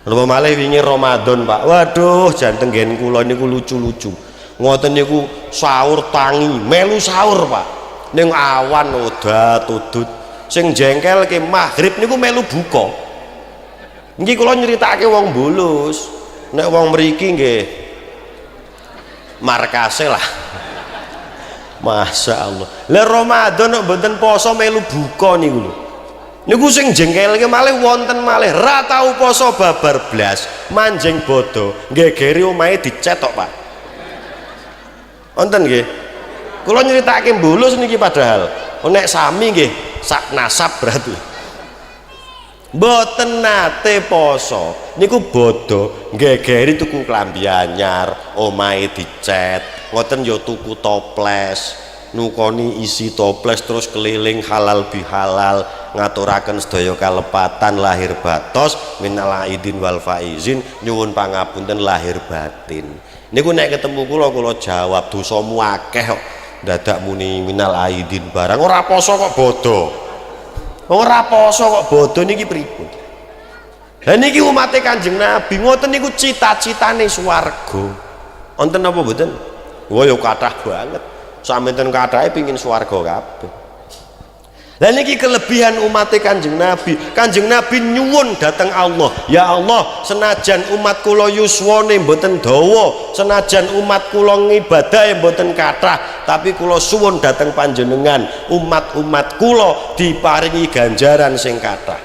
Speaker 1: Lha malih wingi Ramadan Pak, waduh janteng nggen kula niku lucu-lucu. Ngoten niku sahur tangi, melu sahur Pak. Ning awan udat udut. Sing jengkel ke maghrib niku melu buka. Niki kula nyritakake wong Bulus. Nek wong mriki nggih markase lah. Masya Allah. Lah Ramadan nek mboten poso melu buka niku lho. Niku sing jengkelke malih wonten malih ra tau poso babar blas, manjing bodo, gegeri omahe dicetok Pak. Wonten nggih. Kula nyritakake Bulus niki padahal nek sami nggih sak nasab berarti. Mboten nate poso. Niku bodo, gegeri tuku klambi anyar, omahe dicet, ngoten ya tuku toples. Nukoni isi toples terus keliling halal bihalal, ngaturaken sedaya kalepatan lahir batos minal aidin wal faizin, nyuwun pangapunten lahir batin. Niku nek ketemu kula jawab dosamu akeh kok dadak muni minal aidin barang ora poso kok bodo. Ora poso kok bodo niki pripun? Lah niki umat Kanjeng Nabi ngoten niku cita-citane swarga. Wonten napa mboten? Wah ya kathah banget. Saminten kathahe pengin swarga kabeh. Lah niki kelebihan umat Kanjeng Nabi. Kanjeng Nabi nyuwun dhateng Allah, ya Allah, senajan umat kula yuswane mboten dawa, senajan umat kula ngibadahe mboten kathah, tapi kula suwun dhateng panjenengan, umat-umat kula diparingi ganjaran sing kathah.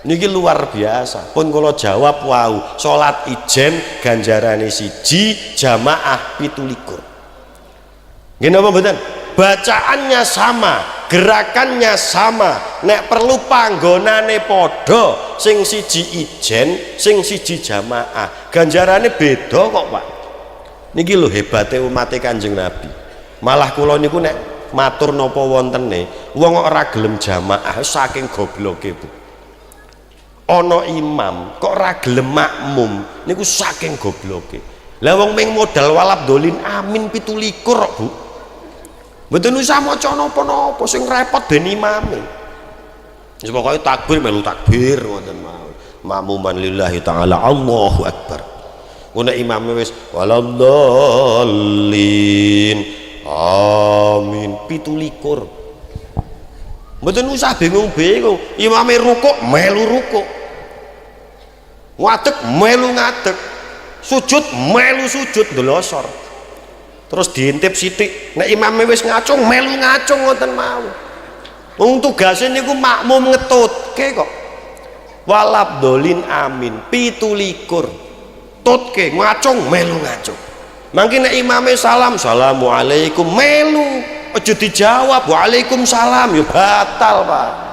Speaker 1: Niki luar biasa. Pun kula jawab wau, salat ijen ganjarane 1, jamaah 17. Nggih napa mboten? bacaannya sama, gerakannya sama, nek perlu panggonane podo, sing siji ijen, sing siji jamaah, ganjarane beda kok Pak. Niki lho hebate umat Kanjeng Nabi. Malah kula niku nek matur napa wontene wong kok ora gelem jamaah saking gobloke Bu. Ana imam kok ora gelem makmum niku saking gobloke. Lah wong ming modal walab dolin amin 17 kok Bu. Mboten usah maca napa-napa sing repot ben imame. Wis pokoke takbir melu takbir ngoten mawon. Makmuman lillahi taala Allahu akbar. Ngono imame wis waladhdallin amin 17. Mboten usah bingung-bingung. Imame rukuk melu rukuk. Ngadeg melu ngadeg. Sujud melu sujud ndelosor. Terus diintip sithik nek imame wis ngacung melu ngacung ngoten mawon. Wong tugase niku makmum ngetutke kok. Walabdolin amin 17. Tutke ngacung melu ngacung. Mangke nek imame salam assalamualaikum melu aja dijawab waalaikumsalam ya batal Pak.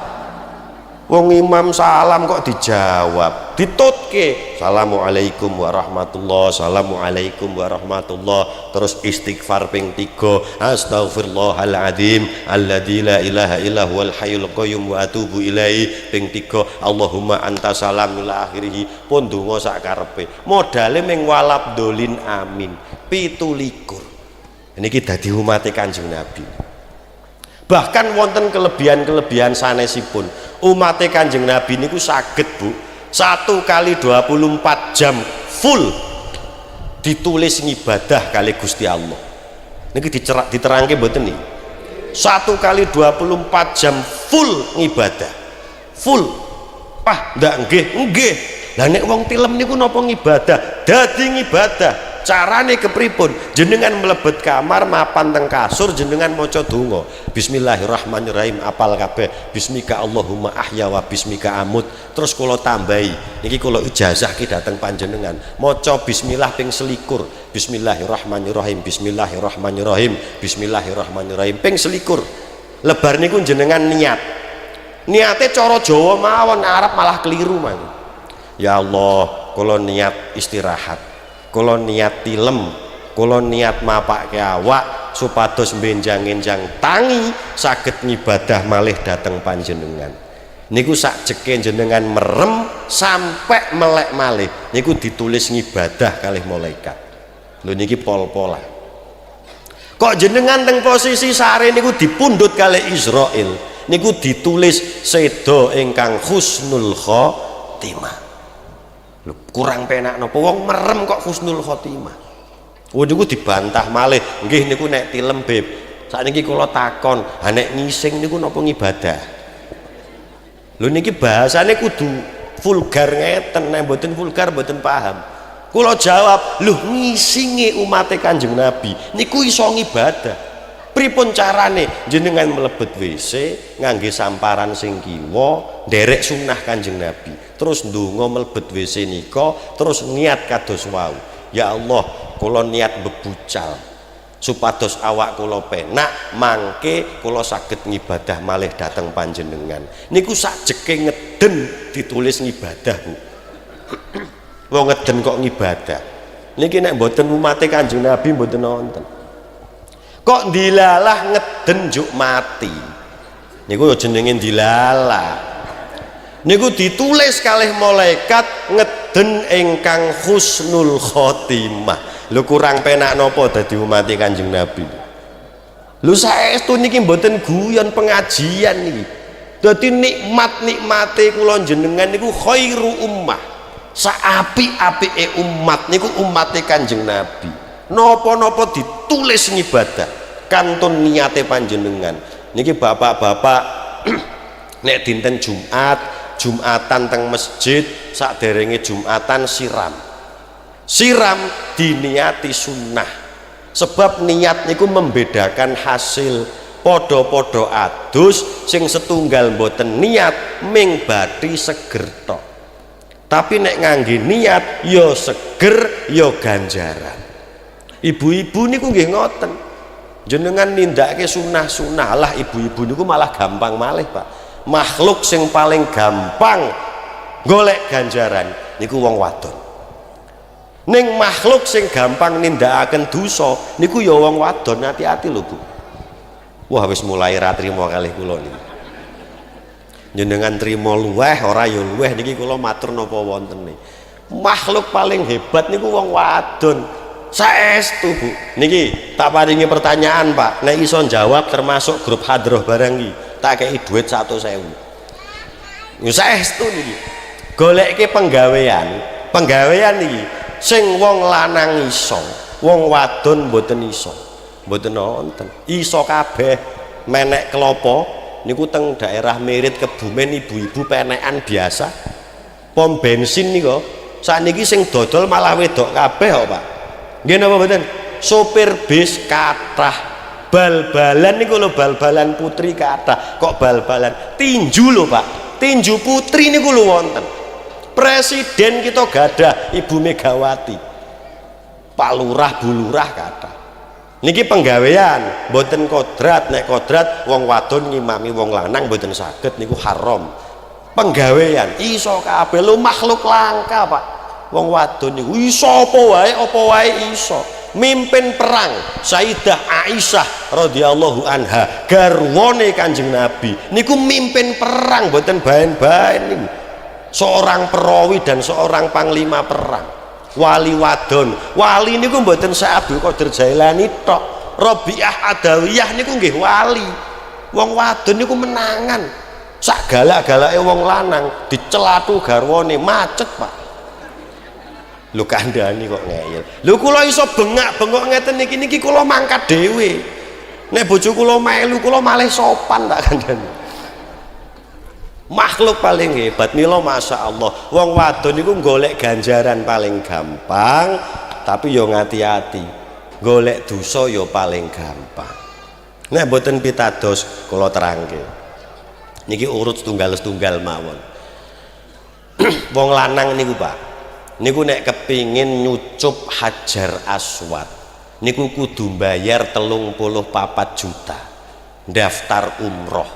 Speaker 1: Wong imam salam kok dijawab, ditutke assalamualaikum warahmatullah, assalamualaikum warahmatullah, terus istighfar ping 3, astaghfirullahaladzim alladzi la ilaha illa huwal hayyul qayyum wa atubu ilaihi ping 3, Allahumma anta salam ila akhirih, pun donga sak karepe. Modale ming walabdolin amin 17. Niki dadi umat Kanjeng Nabi. Bahkan wonten kelebihan-kelebihan sanesipun umat Kanjeng Nabi niku saged Bu 1 kali 24 jam full ditulis ngibadah kali Gusti Allah. Niki diterangke mboten niki. 1 kali 24 jam full ngibadah. Full. Ah, ndak nggih. Lah nek wong tilem niku napa ngibadah? Dadi ngibadah. Carane kepripun? Jenengan mlebet kamar mapan teng kasur jenengan maca donga bismillahirrahmanirrahim apal kabeh bismika Allahumma ahya wa bismika amut. Terus kula tambahi niki kula ijazahke dateng panjenengan maca bismillah ping 21 bismillahirrahmanirrahim bismillahirrahmanirrahim bismillahirrahmanirrahim ping 21. Lebar niku jenengan niate cara Jawa mawon, Arab malah keliru man. Ya Allah kula niat istirahat, kula niat tilem, kula niat mapake awak supados benjang-enjang tangi saged ngibadah malih dateng panjenengan. Niku sakjeke jenengan merem sampai melek malih niku ditulis ngibadah kalih malaikat. Lho niki pol-polan. Kok jenengan teng posisi sare niku dipundhut kalih Israil niku ditulis sedo ingkang husnul khotimah. Kurang penak napa wong merem kok husnul khotimah. Oh niku dibantah malih. Nggih niku nek tilem Beb. Sakniki kula takon, ha nek ngising niku napa ngibadah? Lho niki bahasane kudu vulgar ngeten, nek mboten vulgar mboten paham. Kula jawab, lho ngisinge umat Kanjeng Nabi niku iso ngibadah. Pripun carane? Jenengan mlebet WC ngangge samparan sing kiwa nderek sunah Kanjeng Nabi, terus ndonga mlebet WC nika, terus niat kados wau, ya Allah kula niat bebucal supados awak kula penak mangke kula saged ngibadah malih dateng panjenengan. Niku sakjeke ngeden ditulis ngibadah Bu. Wong ngeden kok ngibadah niki nek mboten umat Kanjeng Nabi mboten nonton. Kok dilalah ngeden juk mati niku jenenge dilalah. Niku ditulis kalih malaikat ngeden ingkang husnul khotimah. Lho kurang penak napa dadi umat Kanjeng Nabi. Lho saestu niki mboten guyon pengajian niki. Dadi nikmate kula jenengan niku khairu ummah. Saapi-apike umat niku umate Kanjeng Nabi. Napa-napa ditulis ngibadah kantun niate panjenengan. Niki bapak-bapak nek dinten Jumatan teng masjid saderenge Jumatan siram diniati sunnah, sebab niat niku membedakan hasil. Podo-podo adus sing setunggal mboten niat ming bathi seger tok, tapi nek ngangge niat ya seger ya ganjaran. Ibu-ibu niku nggih ngoten. jenengan nindakake sunah-sunah lah ibu-ibu niku malah gampang malih Pak. Makhluk sing paling gampang golek ganjaran niku wong wadon. Ning makhluk sing gampang nindakaken dosa niku ya wong wadon. Hati-hati lho Bu. Wah wis mulai ra trima kalih kula niku. Jenengan trima luweh ora ya luweh niki kula matur napa wontene. Makhluk paling hebat niku wong wadon. Saestu Bu. Niki tak paringi pertanyaan Pak. Nek iso jawab termasuk grup hadroh barang iki, tak kei duit 100.000. Yo saestu niki. Golekke penggawean niki sing wong lanang iso, wong wadon mboten iso. Mboten nonton. Iso kabeh menek klopo niku teng daerah Merit Kebumen ibu-ibu penekan biasa. Pom bensin niku sakniki sing dodol malah wedok kabeh kok Pak. Nggih napa mboten? Sopir bis kathah, bal-balan niku lho, bal-balan putri kathah. Kok bal-balan tinju lho Pak, tinju putri niku lho wonten. Presiden kita gadah Ibu Megawati, Pak Lurah, Bu Lurah kathah. Niki penggawean mboten kodrat. Nek kodrat wong wadon ngimami wong lanang mboten saged niku haram. Penggawean iso kabeh lho, makhluk langka Pak. Wong wadon niku iso apa wae iso. Mimpin perang Sayyidah Aisyah radhiyallahu anha, garwane Kanjeng Nabi niku mimpin perang mboten baen-baen niku. Seorang perawi dan seorang panglima perang. Wali wadon, wali niku mboten sak Abdul Qadir Jailani tok. Rabi'ah Adawiyah niku nggih wali. Wong wadon niku menangan. Sak galak-galake wong lanang dicelatu garwane macet Pak. Lho kandhani kok ngeyel. Lho kula iso bengak-bengok ngeten niki kula mangkat dhewe. Nek bojo kula melu kula malih sopan tak kandhani. Makhluk paling hebat mila Masya Allah. Wong wadon niku golek ganjaran paling gampang, tapi yo ngati-ati. Golek dosa yo paling gampang. Nek mboten pitados kula terangke. Niki urut setunggal mawon. Wong lanang niku Pak, niku nek kepingin nyucup Hajar Aswad niku kudu bayar 34 juta. Daftar umroh,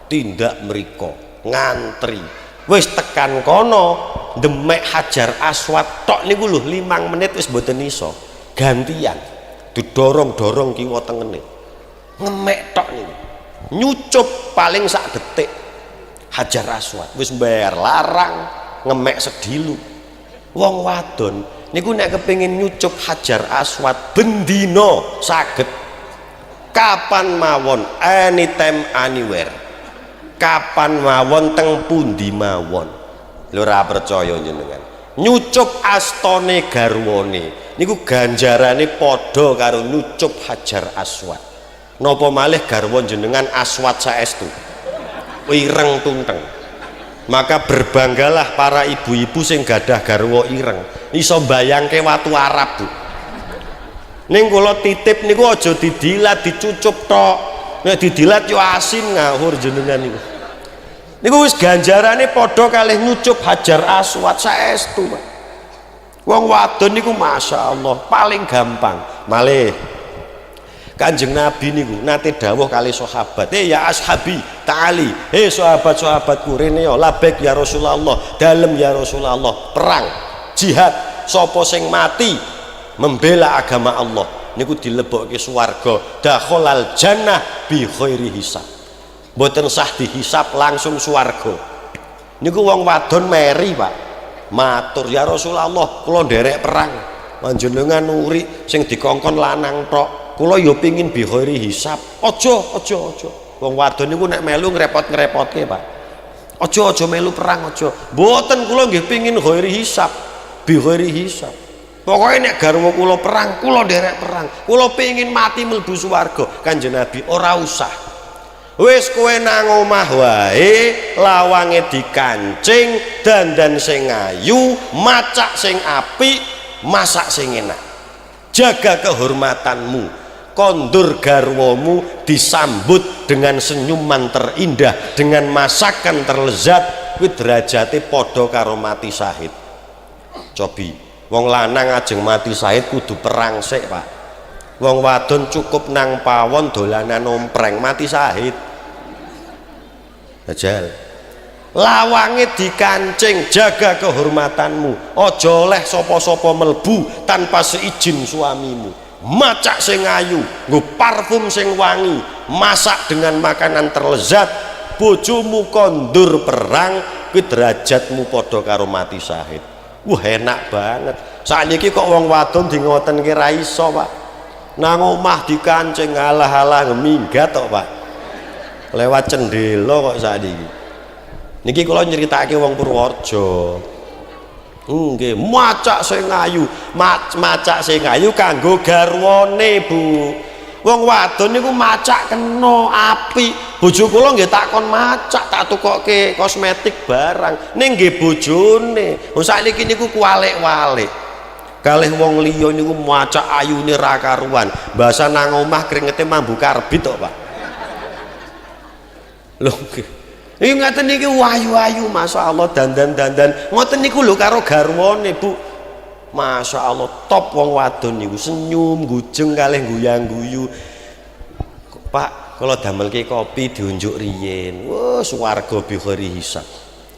Speaker 1: tindak mriko, ngantri. Wis tekan kono demek Hajar Aswad tok niku lho 5 menit wis mboten iso. Gantian didorong-dorong kiwa tengene. Ngemek tok niku. Nyucup paling sak detik. Hajar Aswad wis bayar larang, ngemek sedilu. Wong wadon niku nek kepengin nyucup Hajar Aswad bendino saged, kapan mawon, anytime anywhere, kapan mawon, teng pundi mawon. Lho ora percaya jenengan, nyucup astane garwane niku ganjarane padha karo nyucup Hajar Aswad. Napa malih garwa jenengan Aswad saestu ireng tunteng. Maka berbanggalah para ibu-ibu sing gadah garwa ireng, iso mbayangke watu Arab Bu. Ning kula titip niku aja didilat, dicucup tok. Nek didilat yo asin ngawur jenengan niku. Niku wis ganjarane padha kalih nyucup Hajar Aswad saestu Pak. Wong wadon niku Masya Allah paling gampang. Malih Kanjeng Nabi niku nate dawuh kali sahabat, ya ashabi ta'ali, sahabat-sahabatku rene ya, labbaik ya Rasulullah, dalem ya Rasulullah, perang jihad, sapa sing mati membela agama Allah niku dilebokke swarga, dakhalal jannah bi khairi hisab. Mboten sah dihisab langsung swarga. Niku wong wadon meri Pak, matur ya Rasulullah kula nderek perang, panjenengan nuri sing dikongkon lanang tok. Kula yo pengin bi khairi hisab. Aja. Wong wadon niku nek melu ngrepot-ngrepotke, Pak. Aja melu perang aja. Mboten kula nggih pengin khairi hisab, bi khairi hisab. Pokoke nek garwa kula perang, kula nderek perang. Kula pengin mati mlebu swarga. Kanjeng Nabi ora usah. Wis kowe nang omah wae, lawange dikancing, dandan sing ayu, macak sing apik, masak sing enak. Jaga kehormatanmu. Kondur garwamu disambut dengan senyuman terindah, dengan masakan terlezat, kuwi derajate padha karo mati syahid. Cobi wong lanang ajeng mati syahid kudu perang sik Pak. Wong wadon cukup nang pawon dolanan ompreng mati sahid. Ajal. Lawange dikancing, jaga kehormatanmu. Aja oleh sapa-sapa melbu tanpa seizin suamimu. Macak sing ayu, nggo parfum sing wangi, masak dengan makanan terlezat, bojomu kondur perang, kuwi derajatmu padha karo mati syahid. Wah enak banget. Sakniki kok wong wadon di ngoten ki ra iso, Pak. Nang omah dikancing alah-alah minggat tok, Pak. Lewat cendela kok sakniki. Niki kula nyeritake wong Purworejo. Nggih, macak sing ayu, macak sing ayu kanggo garwane, Bu. Wong wadon niku macak kena apik. Bojo kula nggih takon macak, tak tukokke kosmetik barang. Ning nggih bojone. Wong sakniki niku kualik-walik. Kalih wong liya niku macak ayune ra karuan. Bahasa nang omah kringete mambu karbit tok, Pak. Lho nggih. Iki ngaten niki wayu-wayu masyaallah dandan-dandan. Ngoten niku lho karo garwane, Bu. Masyaallah top wong wadon niku senyum, gujeng kalih guyang-guyu. Pak, kula damelke kopi diunjuk riyin. Wah, swarga bi khairi hisab.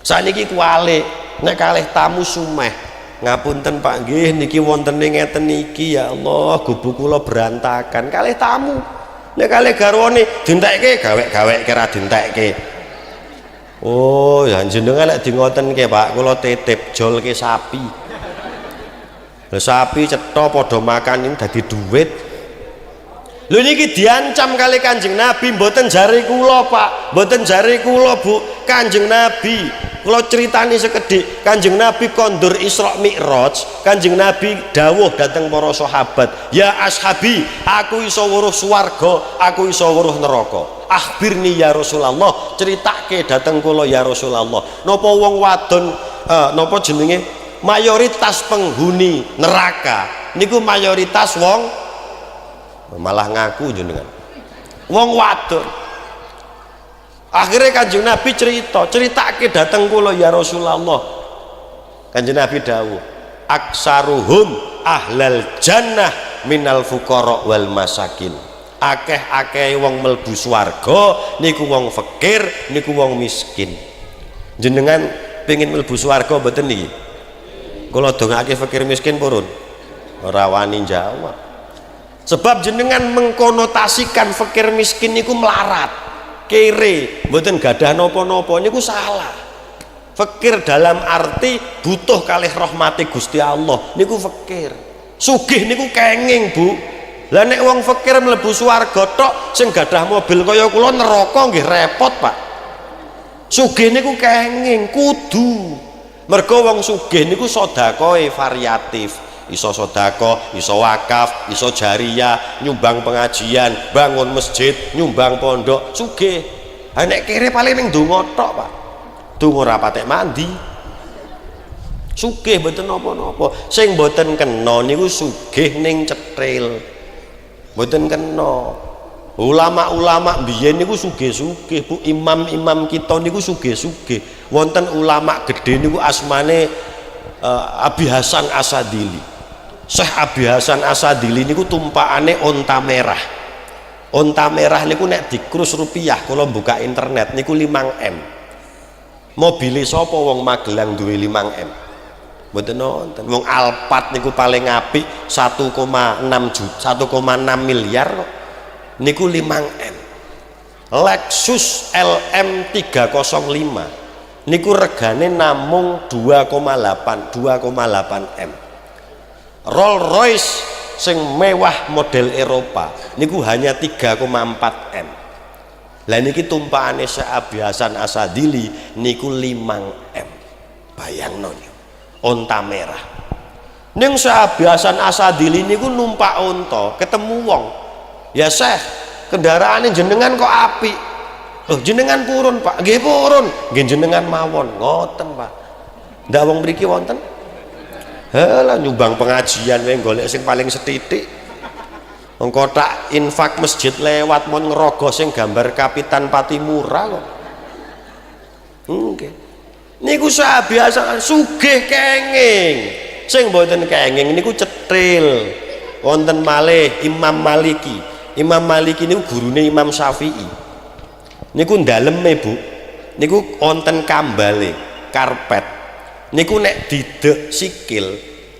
Speaker 1: Saniki kualik, nek kalih tamu sumeh. Ngapunten Pak nggih niki wontene ngeten niki ya Allah, gubuk kula berantakan. Kalih tamu. Nek kalih garwane dientekke gawek-gawek kira dientekke. Oh, ya jenengan lek di ngotenke Pak, kula titip jolke sapi. Lha sapi cetha padha makan ini dadi dhuwit. Lho niki diancam kali Kanjeng Nabi, mboten jare kula Pak, mboten jare kula Bu, Kanjeng Nabi. Kula critani sekedhik, Kanjeng Nabi kondur Isra Mi'raj, Kanjeng Nabi dawuh dhateng para sahabat, "Ya ashabi, aku iso weruh swarga, aku iso weruh neraka." Akhbirni ya Rasulullah, ceritake dateng kula ya Rasulullah. Napa wong wadon napa jenenge mayoritas penghuni neraka niku mayoritas wong malah ngaku jenengan wong wadon. Akhirnya Kanjeng Nabi ceritake dateng kula ya Rasulullah. Kanjeng Nabi dawuh, aksaruhum ahlal jannah minal fuqara wal masakin. Akeh-akeh wong mlebu swarga niku wong fakir, niku wong miskin. Jenengan pengen mlebu swarga mboten niki? Kula dongake fakir miskin purun. Ora wani jawab. Sebab jenengan mengkonotasikan fakir miskin niku melarat, kere, mboten gadah napa-napa niku salah. Fakir dalam arti butuh kalih rahmati Gusti Allah niku fakir. Sugih niku kenging, Bu. Lah nek wong fakir mlebu swarga tok sing gadah mobil kaya kula neraka nggih repot, Pak. Sugih niku kenging kudu. Mergo wong sugih niku sedekahe variatif. Iso sedekah, iso wakaf, iso jariyah, nyumbang pengajian, bangun masjid, nyumbang pondok, sugih. Ha nek kere paling ning donga tok, Pak. Donga ora patek mandi. Sugih mboten napa-napa. Sing mboten kena niku sugih ning cetril. Mboten kena. Ulama-ulama biyen niku sugih-sugih, Bu. Imam-imam kita niku sugih-sugih. Wonten ulama gede niku asmane Abi Hasan Asadili. Syekh Abi Hasan Asadili niku tumpakane onta merah. Onta merah niku nek dikrus rupiah kula buka internet niku 5M. Mobile sapa wong Magelang duwe 5M? Mboten nonton. Wong Alphard niku paling apik 1,6 juta, 1,6 miliar kok. Niku 5M. Lexus LM 305 niku regane namung 2,8 M. Rolls Royce sing mewah model Eropa niku hanya 3,4 M. Lah niki tumpakane Syekh Abi Hasan Asadili niku 5M. Bayangno niku onta merah. Ning Syekh Abi Hasan Asadili niku numpak onta ketemu wong. Ya Syekh, kendaraane jenengan kok apik. Oh jenengan purun Pak, nggih purun, nggih jenengan mawon, ngoten Pak. Ndak wong mriki wonten? Halah nyumbang pengajian wae golek sing paling sethithik. Wong kotak infak masjid lewat mon ngerogo sing gambar Kapitan Patimura kok. Nggih. Niku biasa sugih kenging. Sing mboten kenging niku cetril. wonten malih Imam Maliki. Imam Maliki niku gurune Imam Syafi'i. Niku daleme Bu, niku wonten kambale karpet. Niku nek didek sikil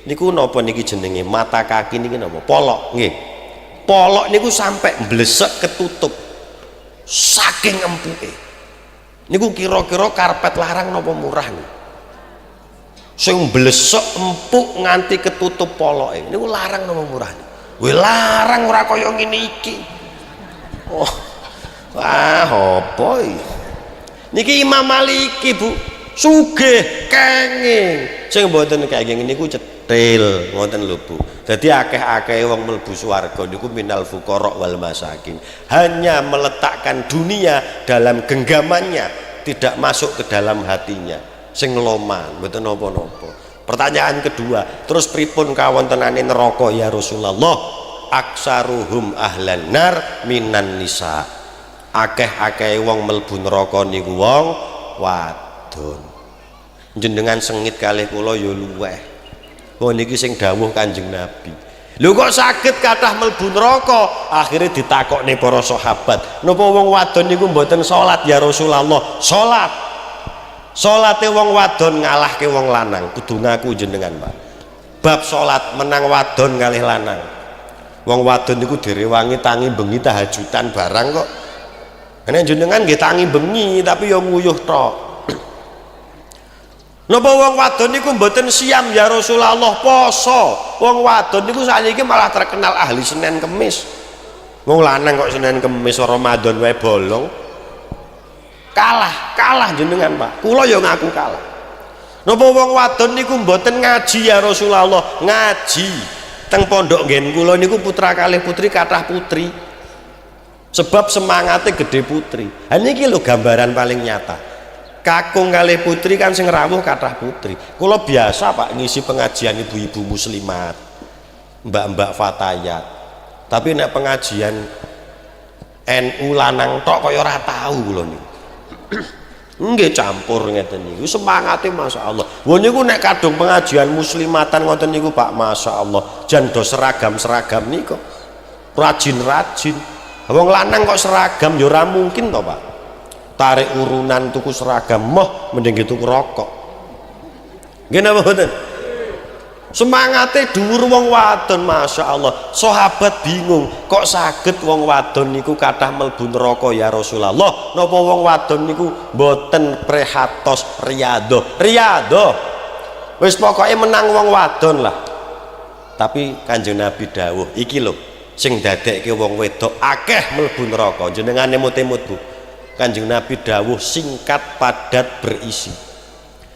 Speaker 1: niku napa niki jenenge, mata kaki niki napa, polok nggih. Polok niku sampai mblesek ketutup saking empuke. Niku kira-kira karpet larang napa murah niku, sing mblesek empuk nganti ketutup poloke niku larang napa murah niku? Wih, larang, ora kaya ngene iki. Oh, wah apa iki? Niki Imam Maliki Bu, sugih kenging, sing mboten kenging niku cetil ngoten lho Bu. Dadi akeh-akeh wong mlebu swarga niku minal fuqara wal masakin, hanya meletakkan dunia dalam genggamannya, tidak masuk ke dalam hatinya, sing loman mboten napa-napa. Pertanyaan kedua, terus pripun kawontenane neraka ya Rasulullah? Aksaruhum ahlan nar minan nisa. Akeh-akeh wong mlebu neraka niku wong wadon. Jenengan sengit kalih kula ya luweh. Oh niki sing dawuh Kanjeng Nabi. Lho kok saged kathah mlebu neraka? Akhire ditakokne para sahabat, napa wong wadon niku mboten salat ya Rasulullah? Salat. Salate wong wadon ngalahke wong lanang, kudu ngaku jenengan Pak. Bab salat menang wadon kalih lanang. Wong wadon niku direwangi tangi bengi tahajudan barang kok. Nek jenengan nggih tangi bengi tapi ya nguyuh tok. Napa wong wadon niku mboten siam ya Rasulullah, poso. Wong wadon niku sakniki malah terkenal ahli Senin Kemis. Wong lanang kok Senin Kemis Ramadan wae bolong. Kalah jenengan Pak, kula ya ngaku kalah. Napa wong wadon niku mboten ngaji ya Rasulullah? Ngaji teng pondok nggen kula niku putra kalih putri kathah putri, sebab semangatnya gede putri. Niki lho gambaran paling nyata, kakung kalih putri kan sing rawuh kathah putri. Kula biasa Pak ngisi pengajian ibu-ibu muslimat, mbak-mbak fatayat, tapi nek pengajian NU lanang tok kaya ora tau kula niku. Nggih campur ngeten niku semangate masyaallah. Wah niku nek kadung pengajian muslimatan ngoten niku Pak, masyaallah jan do seragam-seragam niku rajin-rajin. Wong lanang kok seragam ya ora mungkin to Pak. Tarik urunan tuku seragam moh mending tuku rokok. Nggih napa mboten? Semangate dhuwur wong wadon masyaallah. Sahabat bingung, kok saged wong wadon niku kathah mlebu neraka ya Rasulullah? Napa wong wadon niku mboten prihatos riyadhah? Wis pokoke menang wong wadon lah. Tapi Kanjeng Nabi dawuh, iki lho sing dadekke wong wedok akeh mlebu neraka. Jenengane mutemut Bu. Kanjeng Nabi dawuh singkat padat berisi.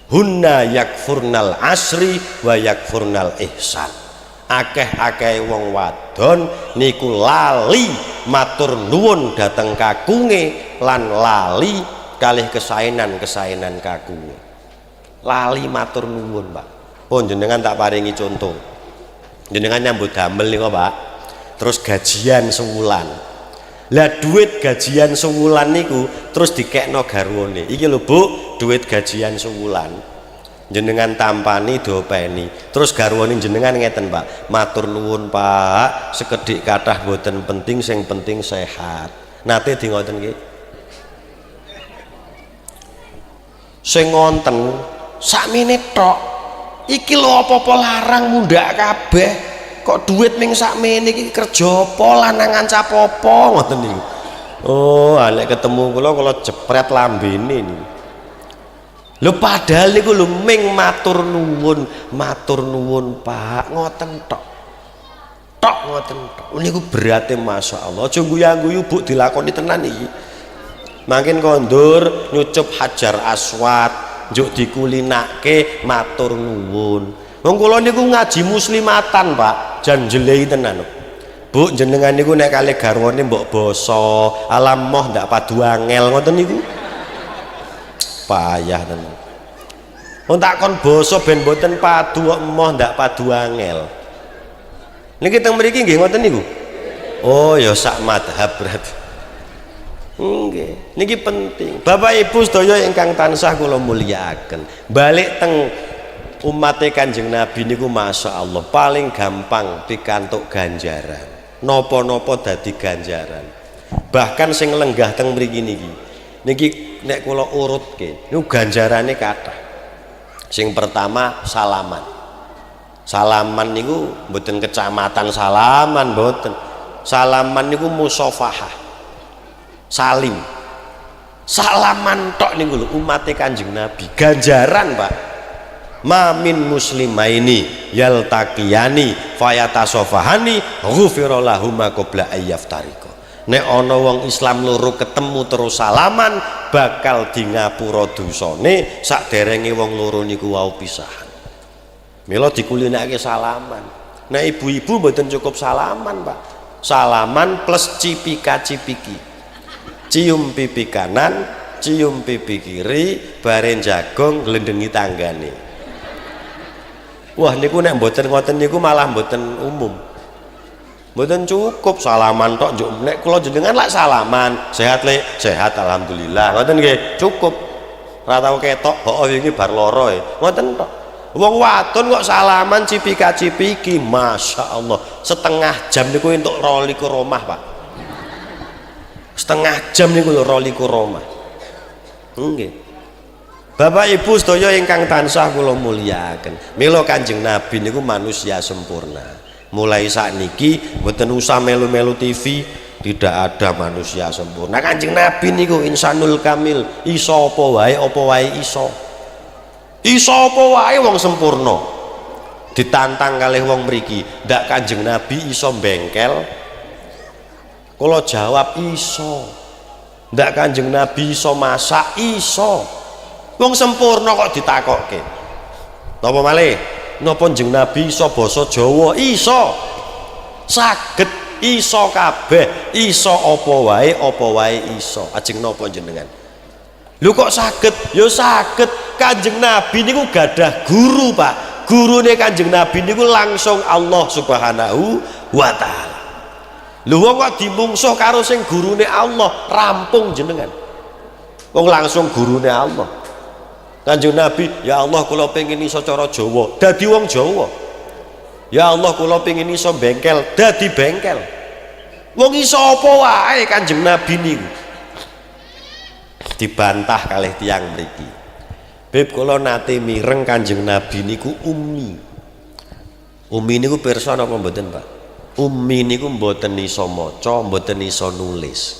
Speaker 1: Hunna yakfurnal asri wa yakfurnal ihsan. Akeh-akeh wong wadon niku lali matur nuwun dateng kakunge lan lali kalih kesaenan kakunge. Lali matur nuwun Pak. Pun jenengan tak paringi contoh. Jenengan nyambut damel niku Pak, terus gajian sewulan. Lah duit gajian sewulan niku terus dikekno garwane. Iki lho Bu, duit gajian sewulan. Jenengan tampani dopeni. Terus garwane jenengan ngeten Pak, matur nuwun Pak, sekedhik kathah boten penting, sing penting sehat. Nate di ngoten nggih. Sing ngonten sakmene tok. Iki lho apa-apa larang mundhak kabeh. Kok duit ning sakmene iki kerja apa lanangan capopo ngoten niku. Oh, nek ketemu kula jepret lambene niku. Lho padahal niku lho ming matur nuwun Pak, ngoten tok. Tok ngoten tok. Niku berate masyaallah. Aja guyu-guyu Bu, dilakoni tenan iki. Mangkin kondur nyucup Hajar Aswad, njuk dikulinake matur nuwun. Wong kula niku ngaji muslimatan Pak, jan jelehi tenan. Bu jenengan niku nek kalih garwane mbok basa, alam moh ndak padu angel ngoten niku. Payah tenan. Wong tak kon basa ben mboten padu kok moh ndak padu angel. Niki teng mriki nggih ngoten niku. Oh ya sak madhab berarti. Nggih, niki penting. Bapak Ibu sedaya ingkang tansah kula mulyakaken. Balik teng Umatnya Kanjeng Nabi niku masya Allah paling gampang pikantuk ganjaran. Nopo-nopo dadi ganjaran. Bahkan sing lenggah teng mriki niki nek kula urutke niku ganjarane kathah. Sing pertama salaman. Salaman niku mboten kecamatan salaman mboten. Salaman niku musafahah. Salim. Salaman tok niku lho umatnya Kanjeng Nabi. Ganjaran, Pak. Mamin muslimaini yaltaqiyani fayatasofahani ghufira lahuma qabla ayyaftarika. Nek ana wong Islam loro ketemu terus salaman bakal di ngapura dosane sakderenge wong loro niku wau pisahan. Mila dikulinake salaman. Nek ibu-ibu mboten cukup salaman, Pak. Salaman plus cipika-cipiki. Cium pipi kanan, cium pipi kiri, bareng jagung glendengi tanggane. Wah niku nek mboten ngoten niku malah mboten umum. Mboten cukup salaman tok njuk nek kula jenengan lak salaman, sehat Le, sehat alhamdulillah. Ngoten nggih, cukup. Ora tau ketok kok wingi bar lara e. Ngoten tok. Wong wadon kok salaman cipika-cipiki, Masya Allah. Setengah jam niku entuk 22 omah, Pak. Setengah jam niku lho 22 omah. Nggih. Bapak Ibu sedaya ingkang tansah kula mulyakaken. Mila Kanjeng Nabi niku manusia sempurna. Mulai sakniki mboten usah melu-melu TV, tidak ada manusia sempurna. Kanjeng Nabi niku insanul kamil, iso apa wae iso. Iso apa wae wong sempurna. Ditantang kalih wong mriki, ndak Kanjeng Nabi iso bengkel? Kula jawab iso. Ndak Kanjeng Nabi iso masak? Iso. Wong sempurna kok ditakokke. Napa malih? Napa jeneng Nabi iso basa Jawa? Iso. Saged iso kabeh, iso apa wae iso. Ajeng napa jenengan? Lho kok saged? Ya saged. Kanjeng Nabi niku gadah guru, Pak. Gurune Kanjeng Nabi niku langsung Allah Subhanahu wa taala. Lho wong kok dimungsuh karo sing gurune Allah, rampung jenengan. Wong langsung gurune Allah. Kanjeng Nabi, ya Allah kula pengin iso cara Jawa, dadi wong Jawa. Ya Allah kula pengin iso bengkel, dadi bengkel. Wong iso apa wae Kanjeng Nabi niku. Dibantah kalih tiyang mriki. Beb kula nate mireng Kanjeng Nabi niku ummi. Ummi niku pirsa napa mboten, Pak? Ummi niku mboten iso maca, mboten iso nulis.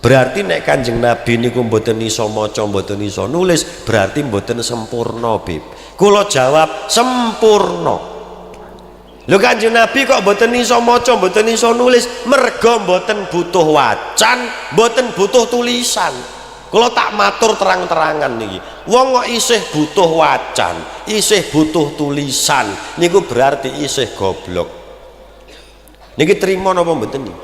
Speaker 1: Berarti nek Kanjeng Nabi niku mboten iso maca, mboten iso nulis, berarti mboten sempurna, Bib. Kula jawab sempurna. Lho Kanjeng Nabi kok mboten iso maca, mboten iso nulis, merga mboten butuh wacan, mboten butuh tulisan. Kula tak matur terang-terangan niki. Wong kok isih butuh wacan, isih butuh tulisan, niku berarti isih goblok. Niki trimo napa mboten niki?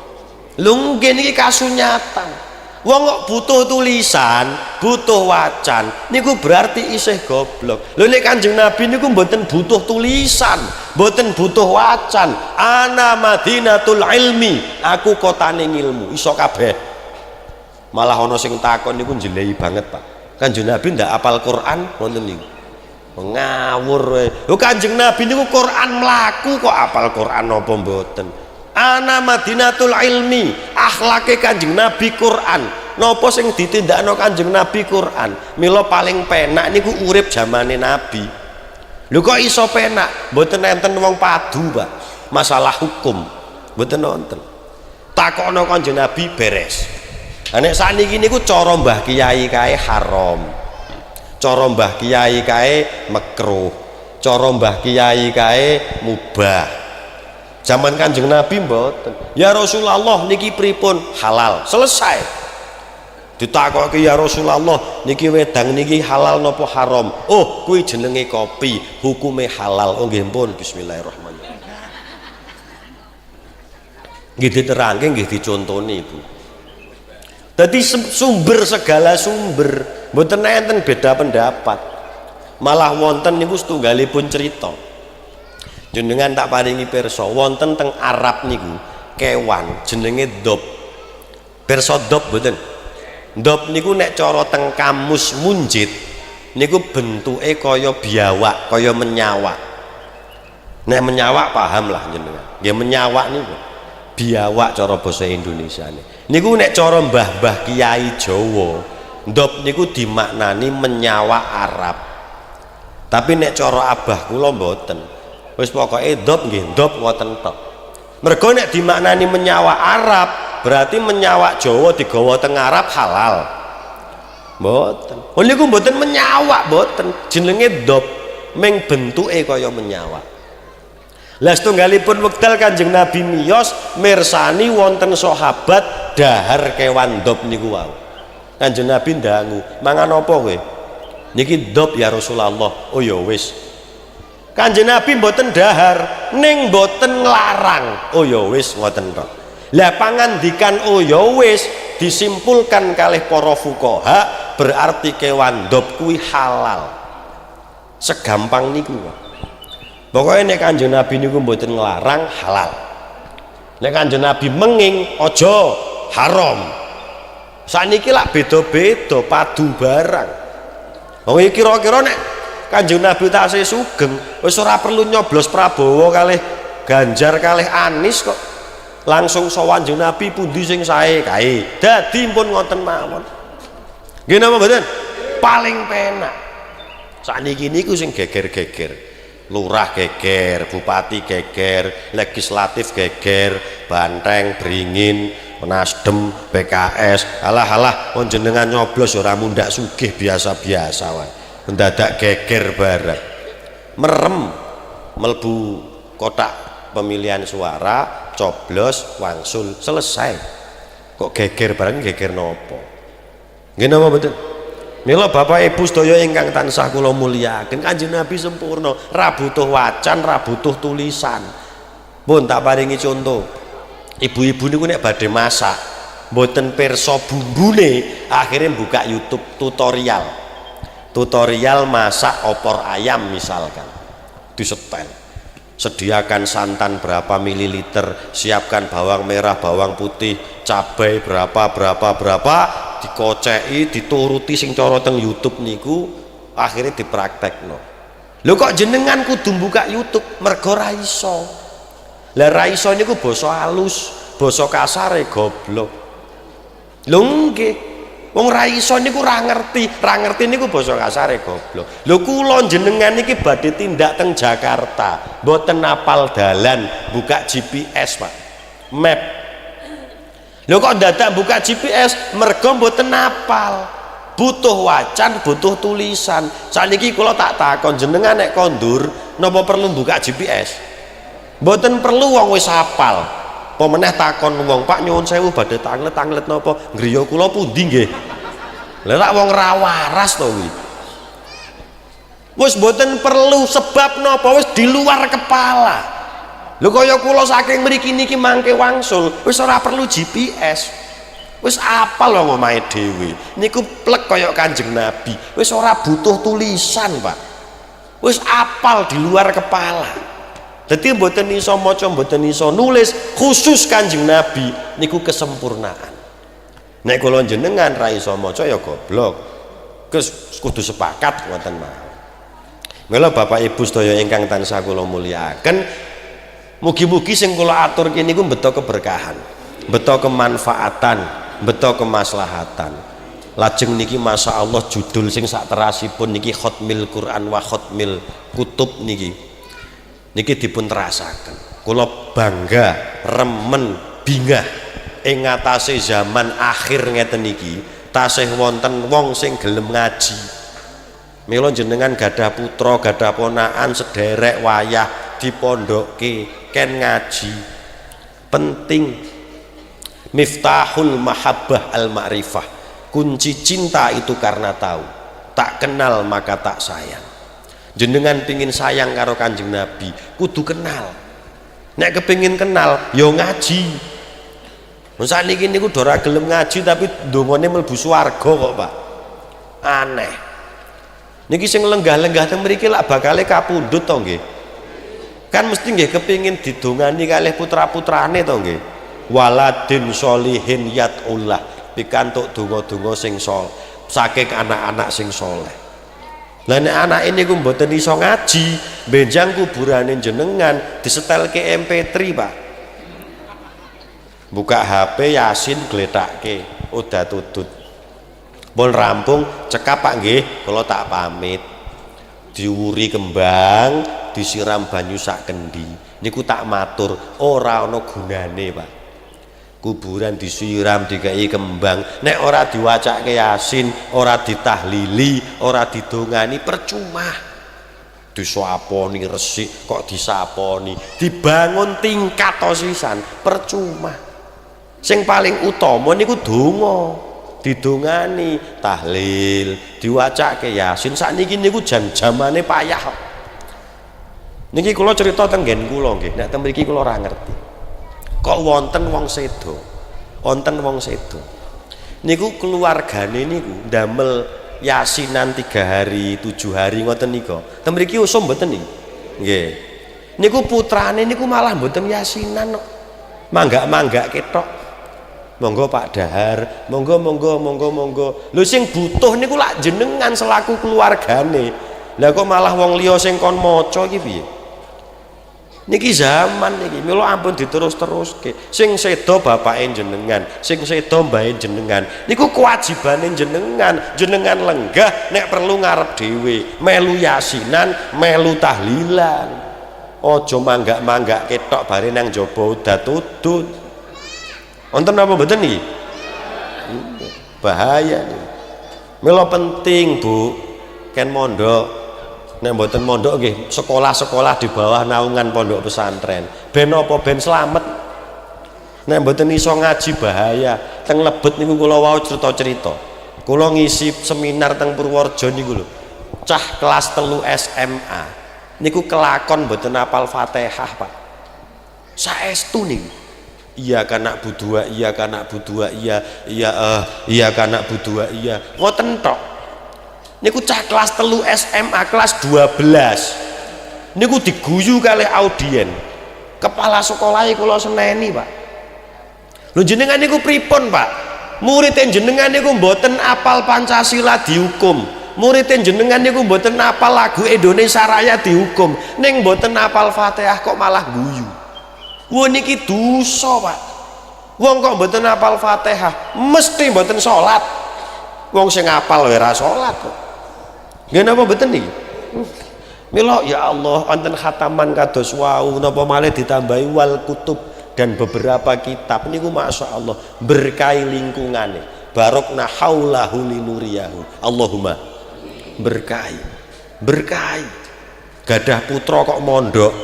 Speaker 1: Lho nggih niki kasunyatan. Wong kok butuh tulisan, butuh wacan, niku berarti isih goblok. Lho nek Kanjeng Nabi niku mboten butuh tulisan, mboten butuh wacan. Ana Madinatul ilmi, aku kotane ilmu, iso kabeh. Malah ana sing takon niku njelehi banget, Pak. Kanjeng Nabi ndak apal Quran ngoten niku. Ngawur wae. Lho Kanjeng Nabi niku Quran mlaku kok apal Quran napa mboten? Ana Madinatul ilmi, akhlake Kanjeng Nabi Quran. Napa sing ditindakno Kanjeng Nabi Quran? Mila paling penak niku urip zamane Nabi. Lho kok iso penak? Mboten enten wong padu, Pak. Masalah hukum mboten wonten. Takokno Kanjeng Nabi beres. Lah nek sakniki niku cara Mbah Kiai kae haram. Cara Mbah Kiai kae makruh. Cara Mbah Kiai kae mubah. Zaman Kanjeng Nabi mboten. Ya Rasulullah niki pripun? Halal. Selesai. Ditakoki ya Rasulullah niki wedang niki halal napa haram? Oh, kuwi jenenge kopi, hukume halal. Oh nggih pun, bismillahirrahmanirrahim. Nggih diterangke nggih dicontoni, Ibu. Dadi sumber segala sumber, mboten enten beda pendapat. Malah wonten niku setunggalipun cerita. Jenengan tak paringi pirsa wonten teng Arab niku kewan jenenge dhop. Pirsa dhop mboten? Dhop niku nek cara teng kamus munjid niku bentuke kaya biawak, kaya menyawak. Nek menyawak paham lah jenengan. Nggih menyawak niku biawak cara basa Indonesiane. Niku nek cara mbah-mbah kiai Jawa, ndop niku dimaknani menyawak Arab. Tapi nek cara abah kula mboten. Wis pokoke ndop nggih ndop ngoten tok. Mergo nek dimaknani menyawak Arab, berarti menyawak Jawa digawa teng Arab halal. Mboten. Oh niku mboten menyawak, mboten. Jenenge ndop, ming bentuke kaya menyawak. Lah setunggalipun wekdal Kanjeng Nabi miyos mirsani wonten sahabat dahar kewan ndop niku wau. Kanjeng Nabi ndangu, "Mangan apa kowe?" "Niki ndop ya Rasulullah." "Oh ya wis." Kanjeng Nabi mboten dahar, ning mboten nglarang. "Oh ya wis ngoten tok." Lah pangandikan "oh ya wis" disimpulkan kalih para fuqaha berarti kewan ndop kuwi halal. Segampang niku. Pokoknya nek Kanjeng Nabi niku mboten nglarang halal. Nek Kanjeng Nabi menging aja haram. Saniki lak beda-beda padu barang. Wong iki kira-kira nek Kanjeng Nabi tasih sugeng wis ora perlu nyoblos Prabowo kalih Ganjar kalih Anies kok. Langsung sowan Kanjeng Nabi pundi sing sae kae. Dadi pun ngoten mawon. Nggih napa mboten? Paling penak. Saniki niku sing geger-geger. Lurah geger, bupati geger, legislatif geger, Banteng, Beringin, Nasdem, PKS, alah jenengan nyoblos ora mundak sugih biasa-biasa wae. Mendadak geger bareng. Merem melbu kotak pemilihan suara, coblos, wangsul, selesai. Kok geger bareng geger nopo? Nggih napa mboten? Mila Bapak Ibu sedaya ingkang tansah kula mulyakaken, Kanjeng Nabi sempurna, ra butuh wacan, ra butuh tulisan. Pun tak paringi contoh. Ibu-ibu niku nek badhe masak, mboten pirsa bumbune, akhirnya buka YouTube tutorial. Tutorial masak opor ayam misalkan. Disetel. Sediakan santan berapa mililiter, siapkan bawang merah, bawang putih, cabai berapa, dikoceki, dituruti sing cara teng YouTube niku, akhirnya dipraktekno. Lho kok jenengan kudu buka YouTube? Mergo ra iso. Lah ra iso niku basa halus, basa kasare goblok. Lho nggih. Wong ra iso niku ra ngerti niku basa kasare goblok. Lho kula jenengan niki badhe tindak teng Jakarta, mboten apal dalan, buka GPS, Pak. Map. Lho kok dadak buka GPS mergo mboten apal. Butuh wacan, butuh tulisan. Saniki kula tak takon jenengan nek kondur napa perlu buka GPS? Mboten perlu, wong wis apal. Pemeneh takon wong, "Pak nyuwun sewu badhe tanglet napa?" "Griya kula pundi nggih?" Lah tak wong ra waras to kuwi. Wis mboten perlu, sebab napa wis di luar kepala. Lho kaya kula saking mriki niki mangke wangsul, wis ora perlu GPS. Wis apal wong omahe dhewe. Niku plek kaya Kanjeng Nabi. Wis ora butuh tulisan, Pak. Wis apal di luar kepala. Dadi mboten iso maca, mboten iso nulis, khusus Kanjeng Nabi niku kesempurnaan. Nek kula jenengan ra iso maca ya goblok. Kudu sepakat ngoten mawon. Mila Bapak Ibu sedaya ingkang tansah kula mulyakaken, mugi-mugi sing kula aturke niku beto keberkahan, beto kemanfaatan, beto kemaslahatan. Lajeng niki masyaallah judul sing sak terasipun niki Khatmil Quran wa Khatmil Kutub niki dipun terasaken. Kula bangga, remen, bingah ing ngatasé zaman akhir ngeten niki tasih wonten wong sing gelem ngaji. Mila jenengan gadah putra, gadah ponakan sederek wayah dipondokke ken ngaji. Penting. Miftahul mahabbah al ma'rifah. Kunci cinta itu karena tahu. Tak kenal maka tak sayang. Jenengan pingin sayang karo Kanjeng Nabi, kudu kenal. Nek kepingin kenal, yo ngaji. Masa niki niku ora gelem ngaji tapi ndongane mlebu swarga kok, Pak. Aneh. Niki sing lenggah-lenggah teng mriki lak bakale kapundhut to nggih. Kan mesti nggih kepingin didongani kalih putra-putrane to nggih. Waladin sholihin yatullah, pikantuk donga-donga sing saking anak-anak sing saleh. Lah nek anake niku mboten iso ngaji, benjang kuburane jenengan disetelke MP3, Pak. Buka HP Yasin glethakke, udah tutut. Pun rampung cekap Pak nggih, kula tak pamit. Diwuri kembang, disiram banyu sak kendi. Niku tak matur, ora ana gunane, Pak. Kuburan disiram dikai kembang, nek ora diwacake Yasin, ora ditahlili, ora didongani, percuma. Disaponi resik kok disaponi, dibangun tingkat sisan, percuma. Sing paling utama niku donga, didongani, tahlil, diwacake Yasin. Sakniki niku jam-jamane payah. Niki kula cerita teng nggen kula nggih, nek teng mriki kula ora ngerti. Kok wonten wong sedo, niku keluargane niku ndamel yasinan 3 hari 7 hari ngoten nika. Ten mriki usum mboten nggih. Niku putrane niku malah mboten yasinan kok. Manggak-manggak ketok. Monggo Pak Dahar, monggo. Lho sing butuh niku lak jenengan selaku keluargane. Lah kok malah wong liya sing kon maca iki piye? Niki zaman niki, mila ampun diterus-teruske. Sing sedo bapake jenengan, sing sedo mbahe jenengan. Niku kewajibane jenengan. Jenengan lenggah nek perlu ngarep dhewe, melu yasinan, melu tahlilan. Aja manggak-manggak ketok bare nang jaba udah tutut. Wonten apa mboten niki? Bahaya niki. Mila penting, Bu, ken mondok. Nek mboten mondok nggih, sekolah-sekolah di bawah naungan pondok pesantren. Ben apa ben slamet. Nek mboten iso ngaji bahaya. Teng Lebet niku kula wau cerita-cerita. Kula ngisi seminar teng Purworejo niku lho. Cah kelas 3 SMA. Niku kelakon mboten hafal Fatihah, Pak. Saestu niku. Iya kanak budua, iya kanak budua, iya kanak budua, iya. Ngoten tok. Niku cah kelas 3 SMA kelas 12 niku diguyu kali audien kepala sekolahnya kula seneni, Pak. Lho jenengan niku pripun, Pak? Murid jenengan niku mboten apal Pancasila dihukum, murid jenengan niku mboten apal lagu Indonesia Raya dihukum, ning mboten apal Fatihah kok malah guyu. Wah niki dosa, Pak. Wong kok mboten apal Fatihah mesti mboten salat. Wong sing apal ora salat kok. Nggih napa mboten niki? Mila ya Allah wonten khataman kados wau napa malih ditambahi wal kutub dan beberapa kitab niku masyaallah berkahi lingkungane. Barokna haulahu linuriyahu. Allahumma berkahi. Gadah putra kok mondok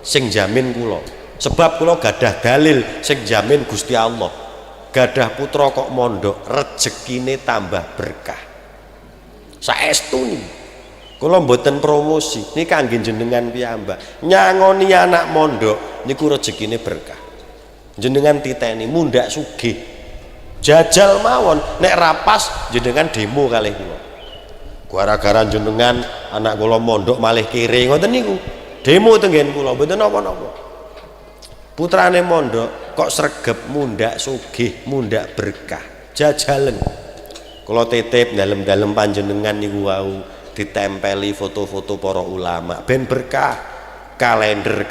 Speaker 1: sing jamin kula. Sebab kula gadah dalil sing jamin Gusti Allah. Gadah putra kok mondok rezekine tambah berkah. Saestu nih, kula mboten promosi, ini kangge jenengan piyambak. Nyangoni anak mondok niku rezekine berkah. Jenengan titeni mundak sugih. Jajal mawon, nek rapas jenengan demo kalih kula. Gara-gara jenengan anak kula mondok malih kere ngoten niku. Demo tenggen kula mboten napa-napa. Putrane mondok kok sregep mundak sugih, mundak berkah. Jajalen. Kalau titip dalam panjenengan niku wau ditempeli foto-foto para ulama ben berkah. Kalender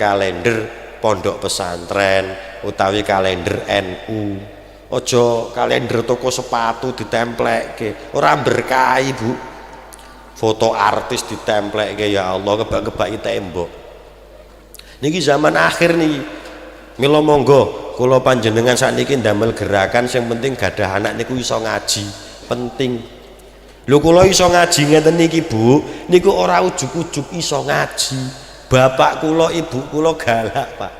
Speaker 1: pondok pesantren utawi kalender NU. Ojo kalender toko sepatu ditemplekke, ora berkah, Bu. Foto artis ditemplekke ya Allah kebak-kebaki tembok. Niki zaman akhir niki. Mila monggo kula panjenengan sakniki ndamel gerakan sing penting gadah anak niku iso ngaji. Penting. Lho kula iso ngaji ngeten niki, Bu, niku ora ujug-ujug iso ngaji. Bapak kula, ibu kula galak, Pak.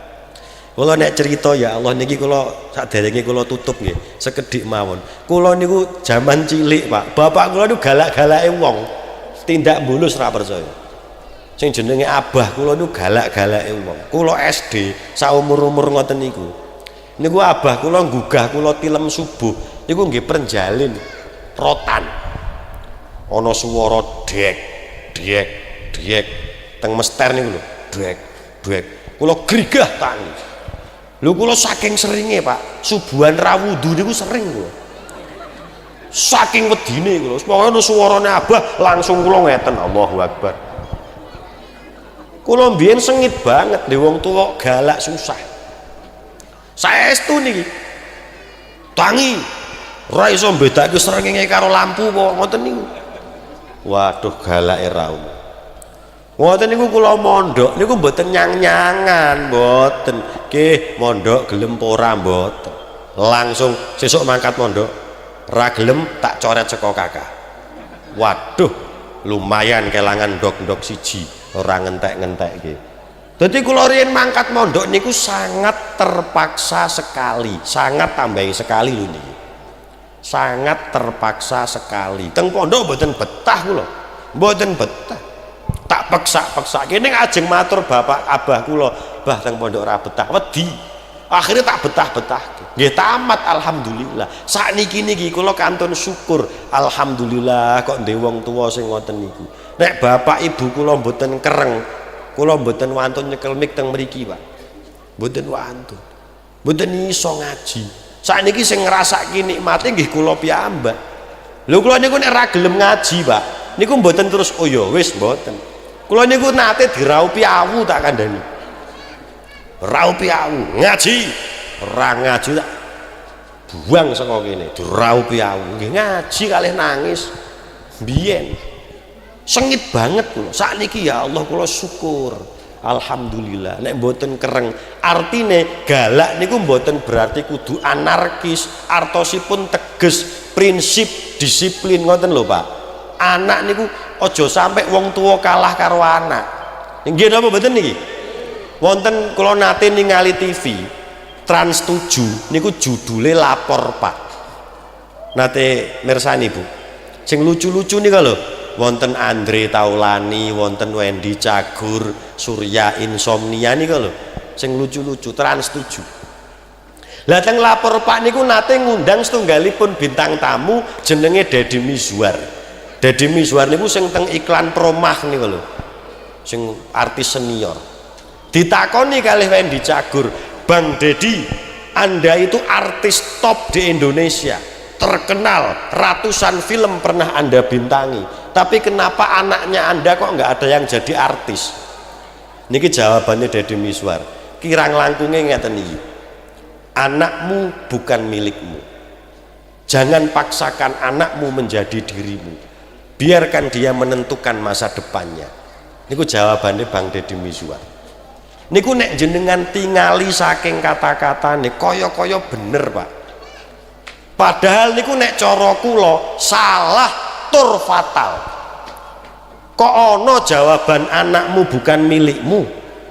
Speaker 1: Kula nek cerita ya Allah niki kula saderenge kula tutup nggih, sekedhik mawon. Kula niku jaman cilik, Pak. Bapak kula niku galak-galake wong. Tindak mulus ra percaya. Sing jenenge abah kula niku galak-galake wong. Kula SD saumur-umur ngoten niku. Niku abah kula nggugah kula tilem subuh. Niku nggih prenjalin. Rotan ana swara dek teng mester niku lho dek kula grigah tangi lho kula saking seringe Pak subuhan ra wudu niku sering kula saking wedine kula pokoke suarane abah langsung kula ngeten Allahu Akbar. Kula mbiyen sengit banget di wong tuwa galak susah saestu niki tangi ora iso mbedake srengenge karo lampu apa ngoten niku. Waduh galake ra umum. Ngoten niku kula mondok niku mboten nyang-nyangan mboten. Nggih mondok gelem ora mboten. Langsung sesuk mangkat mondok ra gelem tak coret saka kakak. Waduh lumayan kelangan ndok-ndok siji ora ngentek-ngentekke. Dadi kula riyen mangkat mondok niku sangat terpaksa sekali, sangat tambahi sekali lho niki. Sangat terpaksa sekali. Teng pondok mboten betah kula. Mboten betah. Tak peksa-peksa kene ajeng matur bapak abah kula, "Bah teng pondok ora betah." Wedi. Akhirnya tak betah-betah. Nggih tamat alhamdulillah. Sakniki niki kula kantun syukur. Alhamdulillah kok ndek wong tuwa sing ngoten niku. Nek bapak ibu kula mboten kereng, kula mboten wantun nyekel mik teng mriki, Pak. Mboten wantun. Mboten iso ngaji. Sakniki sing ngrasake nikmate nggih kula piyambak. Lho kula niku nek ra gelem ngaji, Pak, niku mboten terus oh ya wis mboten. Kula niku nate diraupi awu tak kandhani. Raupi awu ngaji, ora ngaji tak buang saka kene, diraupi awu. Nggih ngaji kalih nangis. Biyen sengit banget kula. Sakniki ya Allah kula syukur. Alhamdulillah. Nek mboten kereng, artine galak niku mboten berarti kudu anarkis, artosipun teges, prinsip, disiplin ngoten lho, Pak. Anak niku aja sampai wong tua kalah karo anak. Nggih napa mboten niki? Wonten kula nate ningali TV Trans 7 niku judule Lapor Pak. Nate mirsani Bu. Sing lucu-lucu nika lho. Wonten Andre Taulani, wonten Wendy Cagur, Surya Insomnia nika lho. Sing lucu-lucu Trans 7. Lah teng Lapor Pak niku nate ngundang setunggalipun bintang tamu jenenge Deddy Mizwar. Deddy Mizwar niku sing teng iklan Promah niku lho. Sing artis senior. Ditakoni kalih Wendy Cagur, "Bang Deddy, Anda itu artis top di Indonesia, terkenal, ratusan film pernah Anda bintangi, tapi kenapa anaknya Anda kok nggak ada yang jadi artis?" Niki jawabannya Deddy Mizwar, kirang langkungnya ngeten iki, "Anakmu bukan milikmu, jangan paksakan anakmu menjadi dirimu, biarkan dia menentukan masa depannya." Niku jawabannya Bang Deddy Mizwar. Niku nek jenengan tingali saking kata-kata nih koyo-koyo bener, Pak. Padahal niku nek cara kula salah tur fatal. Kok ono jawaban anakmu bukan milikmu,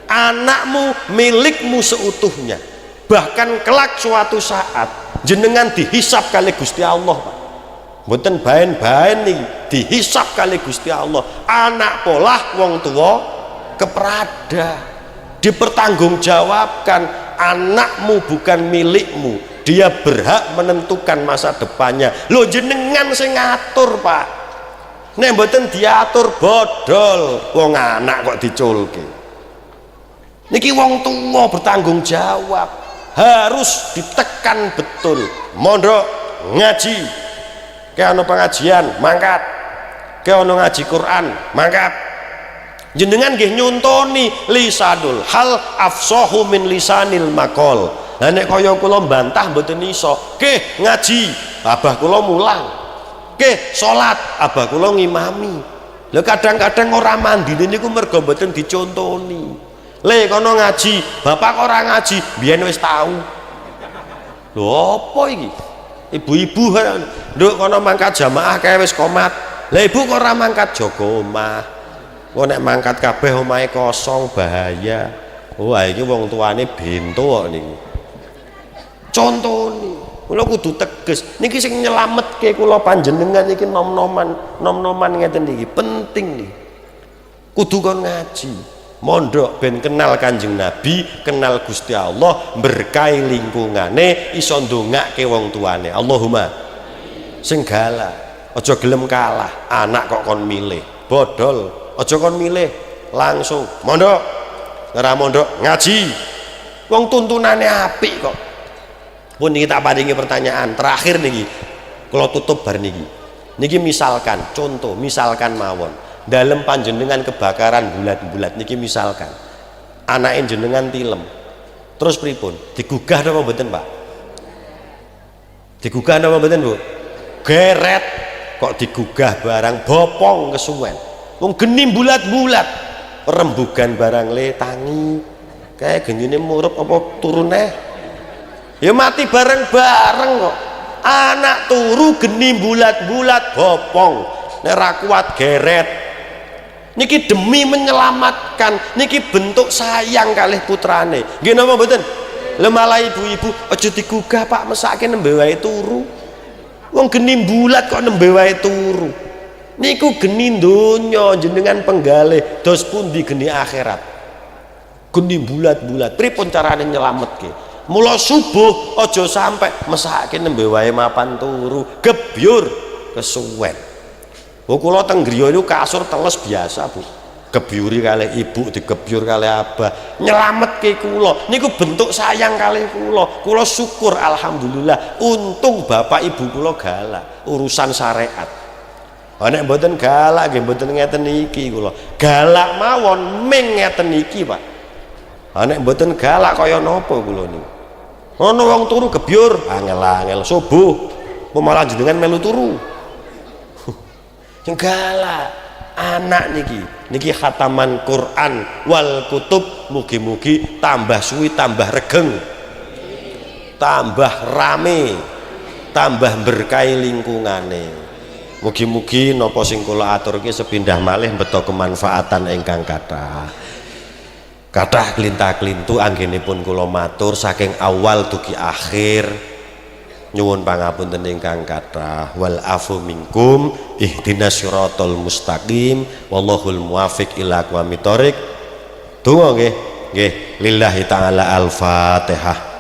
Speaker 1: anakmu milikmu seutuhnya. Bahkan kelak suatu saat jenengan dihisap kali Gusti Allah, Pak. Mboten baen-baen nih dihisap kali Gusti Allah. Anak polah wong tua keprada. Dipertanggungjawabkan, anakmu bukan milikmu, dia berhak menentukan masa depannya. Lo jenengan sing ngatur, Pak. Nek mboten diatur bodol, wong anak kok diculke. Niki wong tua bertanggung jawab, harus ditekan betul. Mondok ngaji, kayak ono pengajian mangkat, kayak ono ngaji Quran mangkat. Jenengan nggih nyontoni lisanul hal afsahu min lisanil maqal. Lah nek kaya kula mbantah mboten iso. Nggih ngaji, abah kula mulang. Nggih salat, abah kula ngimami. Lha kadang-kadang ora mandine niku mergo mboten dicontoni. Le kono ngaji, bapak ora ngaji, biyen wis tahu. Lho apa iki? Ibu-ibu nduk kono mangkat jamaah kae wis komat. Lah ibu kok ora mangkat jaga omah. Kok nek mangkat kabeh omahe kosong bahaya. Wah iki wong tuane bento kok niku. Contoni, kula kudu teges. Niki sing nyelametke kula panjenengan iki nom-noman ngeten iki penting nih. Kudu kon ngaji, mondok ben kenal Kanjeng Nabi, kenal Gusti Allah, berkahi lingkungane, iso ndongake wong tuane. Allahumma sing galak, aja gelem kalah, anak kok kon milih, bodol. Aja kon milih langsung mondok, ora mondok ngaji. Wong tuntunane apik kok. Pun niki tak paringi pertanyaan terakhir niki. Kula tutup bar niki misalkan contoh, misalkan mawon dalam panjenengan kebakaran bulat-bulat niki misalkan anak jenengan tilem terus pripun digugah napa mboten Pak? Digugah napa mboten Bu? Geret kok digugah barang bopong kesuwen wong geni bulat-bulat rembugan barang le tangi kayak genine murup apa turune ya mati bareng-bareng kok anak turu geni bulat-bulat bopong nek ra kuat geret niki demi menyelamatkan niki bentuk sayang kalih putrane nggih napa mboten lha malah ibu-ibu aja digugah Pak mesake nembe wae turu wong geni bulat kok nembe wae turu niku geni donya jenengan penggalih dos pundi geni akhirat geni bulat-bulat pripun carane nyelametke mula subuh aja sampai mesake nembe wae mapan turu gebyur kesuwen kula teng griya niku kasur teles biasa Bu gebyuri kalih ibu digebyur kalih abah nyelametke kula niku bentuk sayang kalih kula syukur alhamdulillah untung bapak ibu kula galak urusan syariat nek mboten galak nggih mboten ngeten iki kula galak mawon ming ngeten iki Pak nek mboten galak kaya napa kula niku ana wong turu gebyur angel-angel subuh malah jenengan melu turu galak anak niki khataman Quran wal kutub mugi-mugi tambah suwi tambah regeng tambah rame tambah berkahi lingkungane mugi-mugi napa sing kula aturke sepindah malih beto kemanfaatan ingkang kathah klintah-klintu anggenipun kula matur saking awal dugi akhir nyuwun pangapunten ingkang kathah wal afu minkum ihdinas siratal mustaqim wallahul muwaffiq ila aqwamit thoriq donga nggih lillahi taala al-fatihah.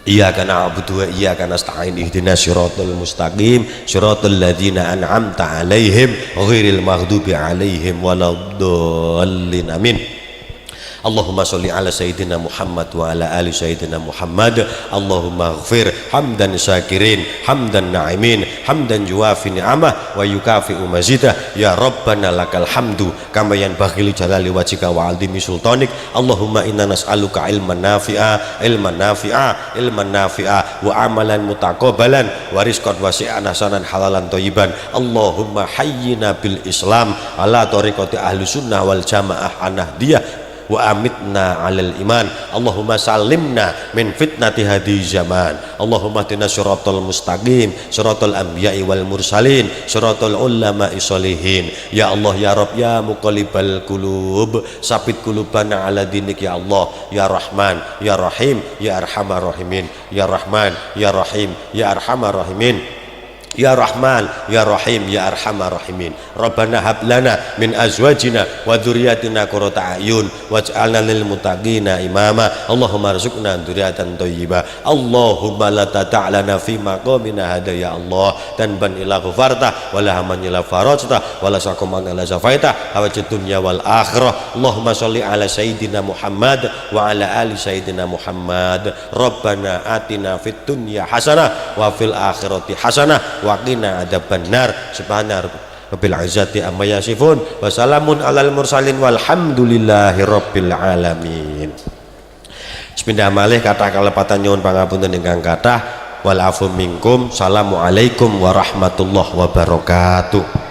Speaker 1: Iyyaka na'budu wa iyyaka nasta'in ihdinas siratal mustaqim siratal ladzina an'amta 'alaihim ghairil maghdubi 'alaihim waladdallin amin. Allahumma sholli ala sayyidina Muhammad wa ala ali sayyidina Muhammad. Allahumma ighfir hamdan syakirin hamdan na'imin hamdan juwafi ni'amah wa yukafi'u mazidah ya rabbana lakal hamdu kama yanbaghi li jalali wajhika wa 'azimi sultanik. Allahumma inna nas'aluka ilman nafi'a wa amalan mutaqabbalan wa rizqan wasi'an hasanan halalan thayyiban. Allahumma hayyina bil Islam ala tariqati ahli sunnah wal jamaah anahdiyah wa amitna alal iman. Allahumma salimna min fitnati hadi zaman. Allahumma tina siratal mustaqim siratal anbiya'i wal mursalin siratal ulama'i sholihin. Ya Allah ya Rabb ya muqallibal qulub sabit qulubana ala dinik ya Allah ya Rahman ya Rahim ya Arhamar Rahimin ya Rahman ya Rahim ya Arhamar Rahimin ya Rahman ya Rahim ya Arhamar Rahimin. Rabbana hab lana min azwajina wa dzurriyyatina qurrata a'yun waj'alna lil muttaqina imama. Allahumma rzuqna dzurriyyatan thayyibah. Allahumma la tata'lana fi maqamina hada ya Allah dan ban ila ghafarta wala haman ila farajta wala saqaman ila zafaita hawajid dunya wal akhirah. Allahumma sholli ala sayyidina Muhammad wa ala ali sayyidina Muhammad. Rabbana atina fid dunya hasanah wa fil akhirati hasanah waqina adzabannar. Subhana rabbil izzati amma yasifun wa salamun alal mursalin walhamdulillahi rabbil alamin. Sepindah malih kathah kalepatan nyuwun pangapunten ingkang kathah wal afu minkum. Assalamualaikum warahmatullahi wabarakatuh.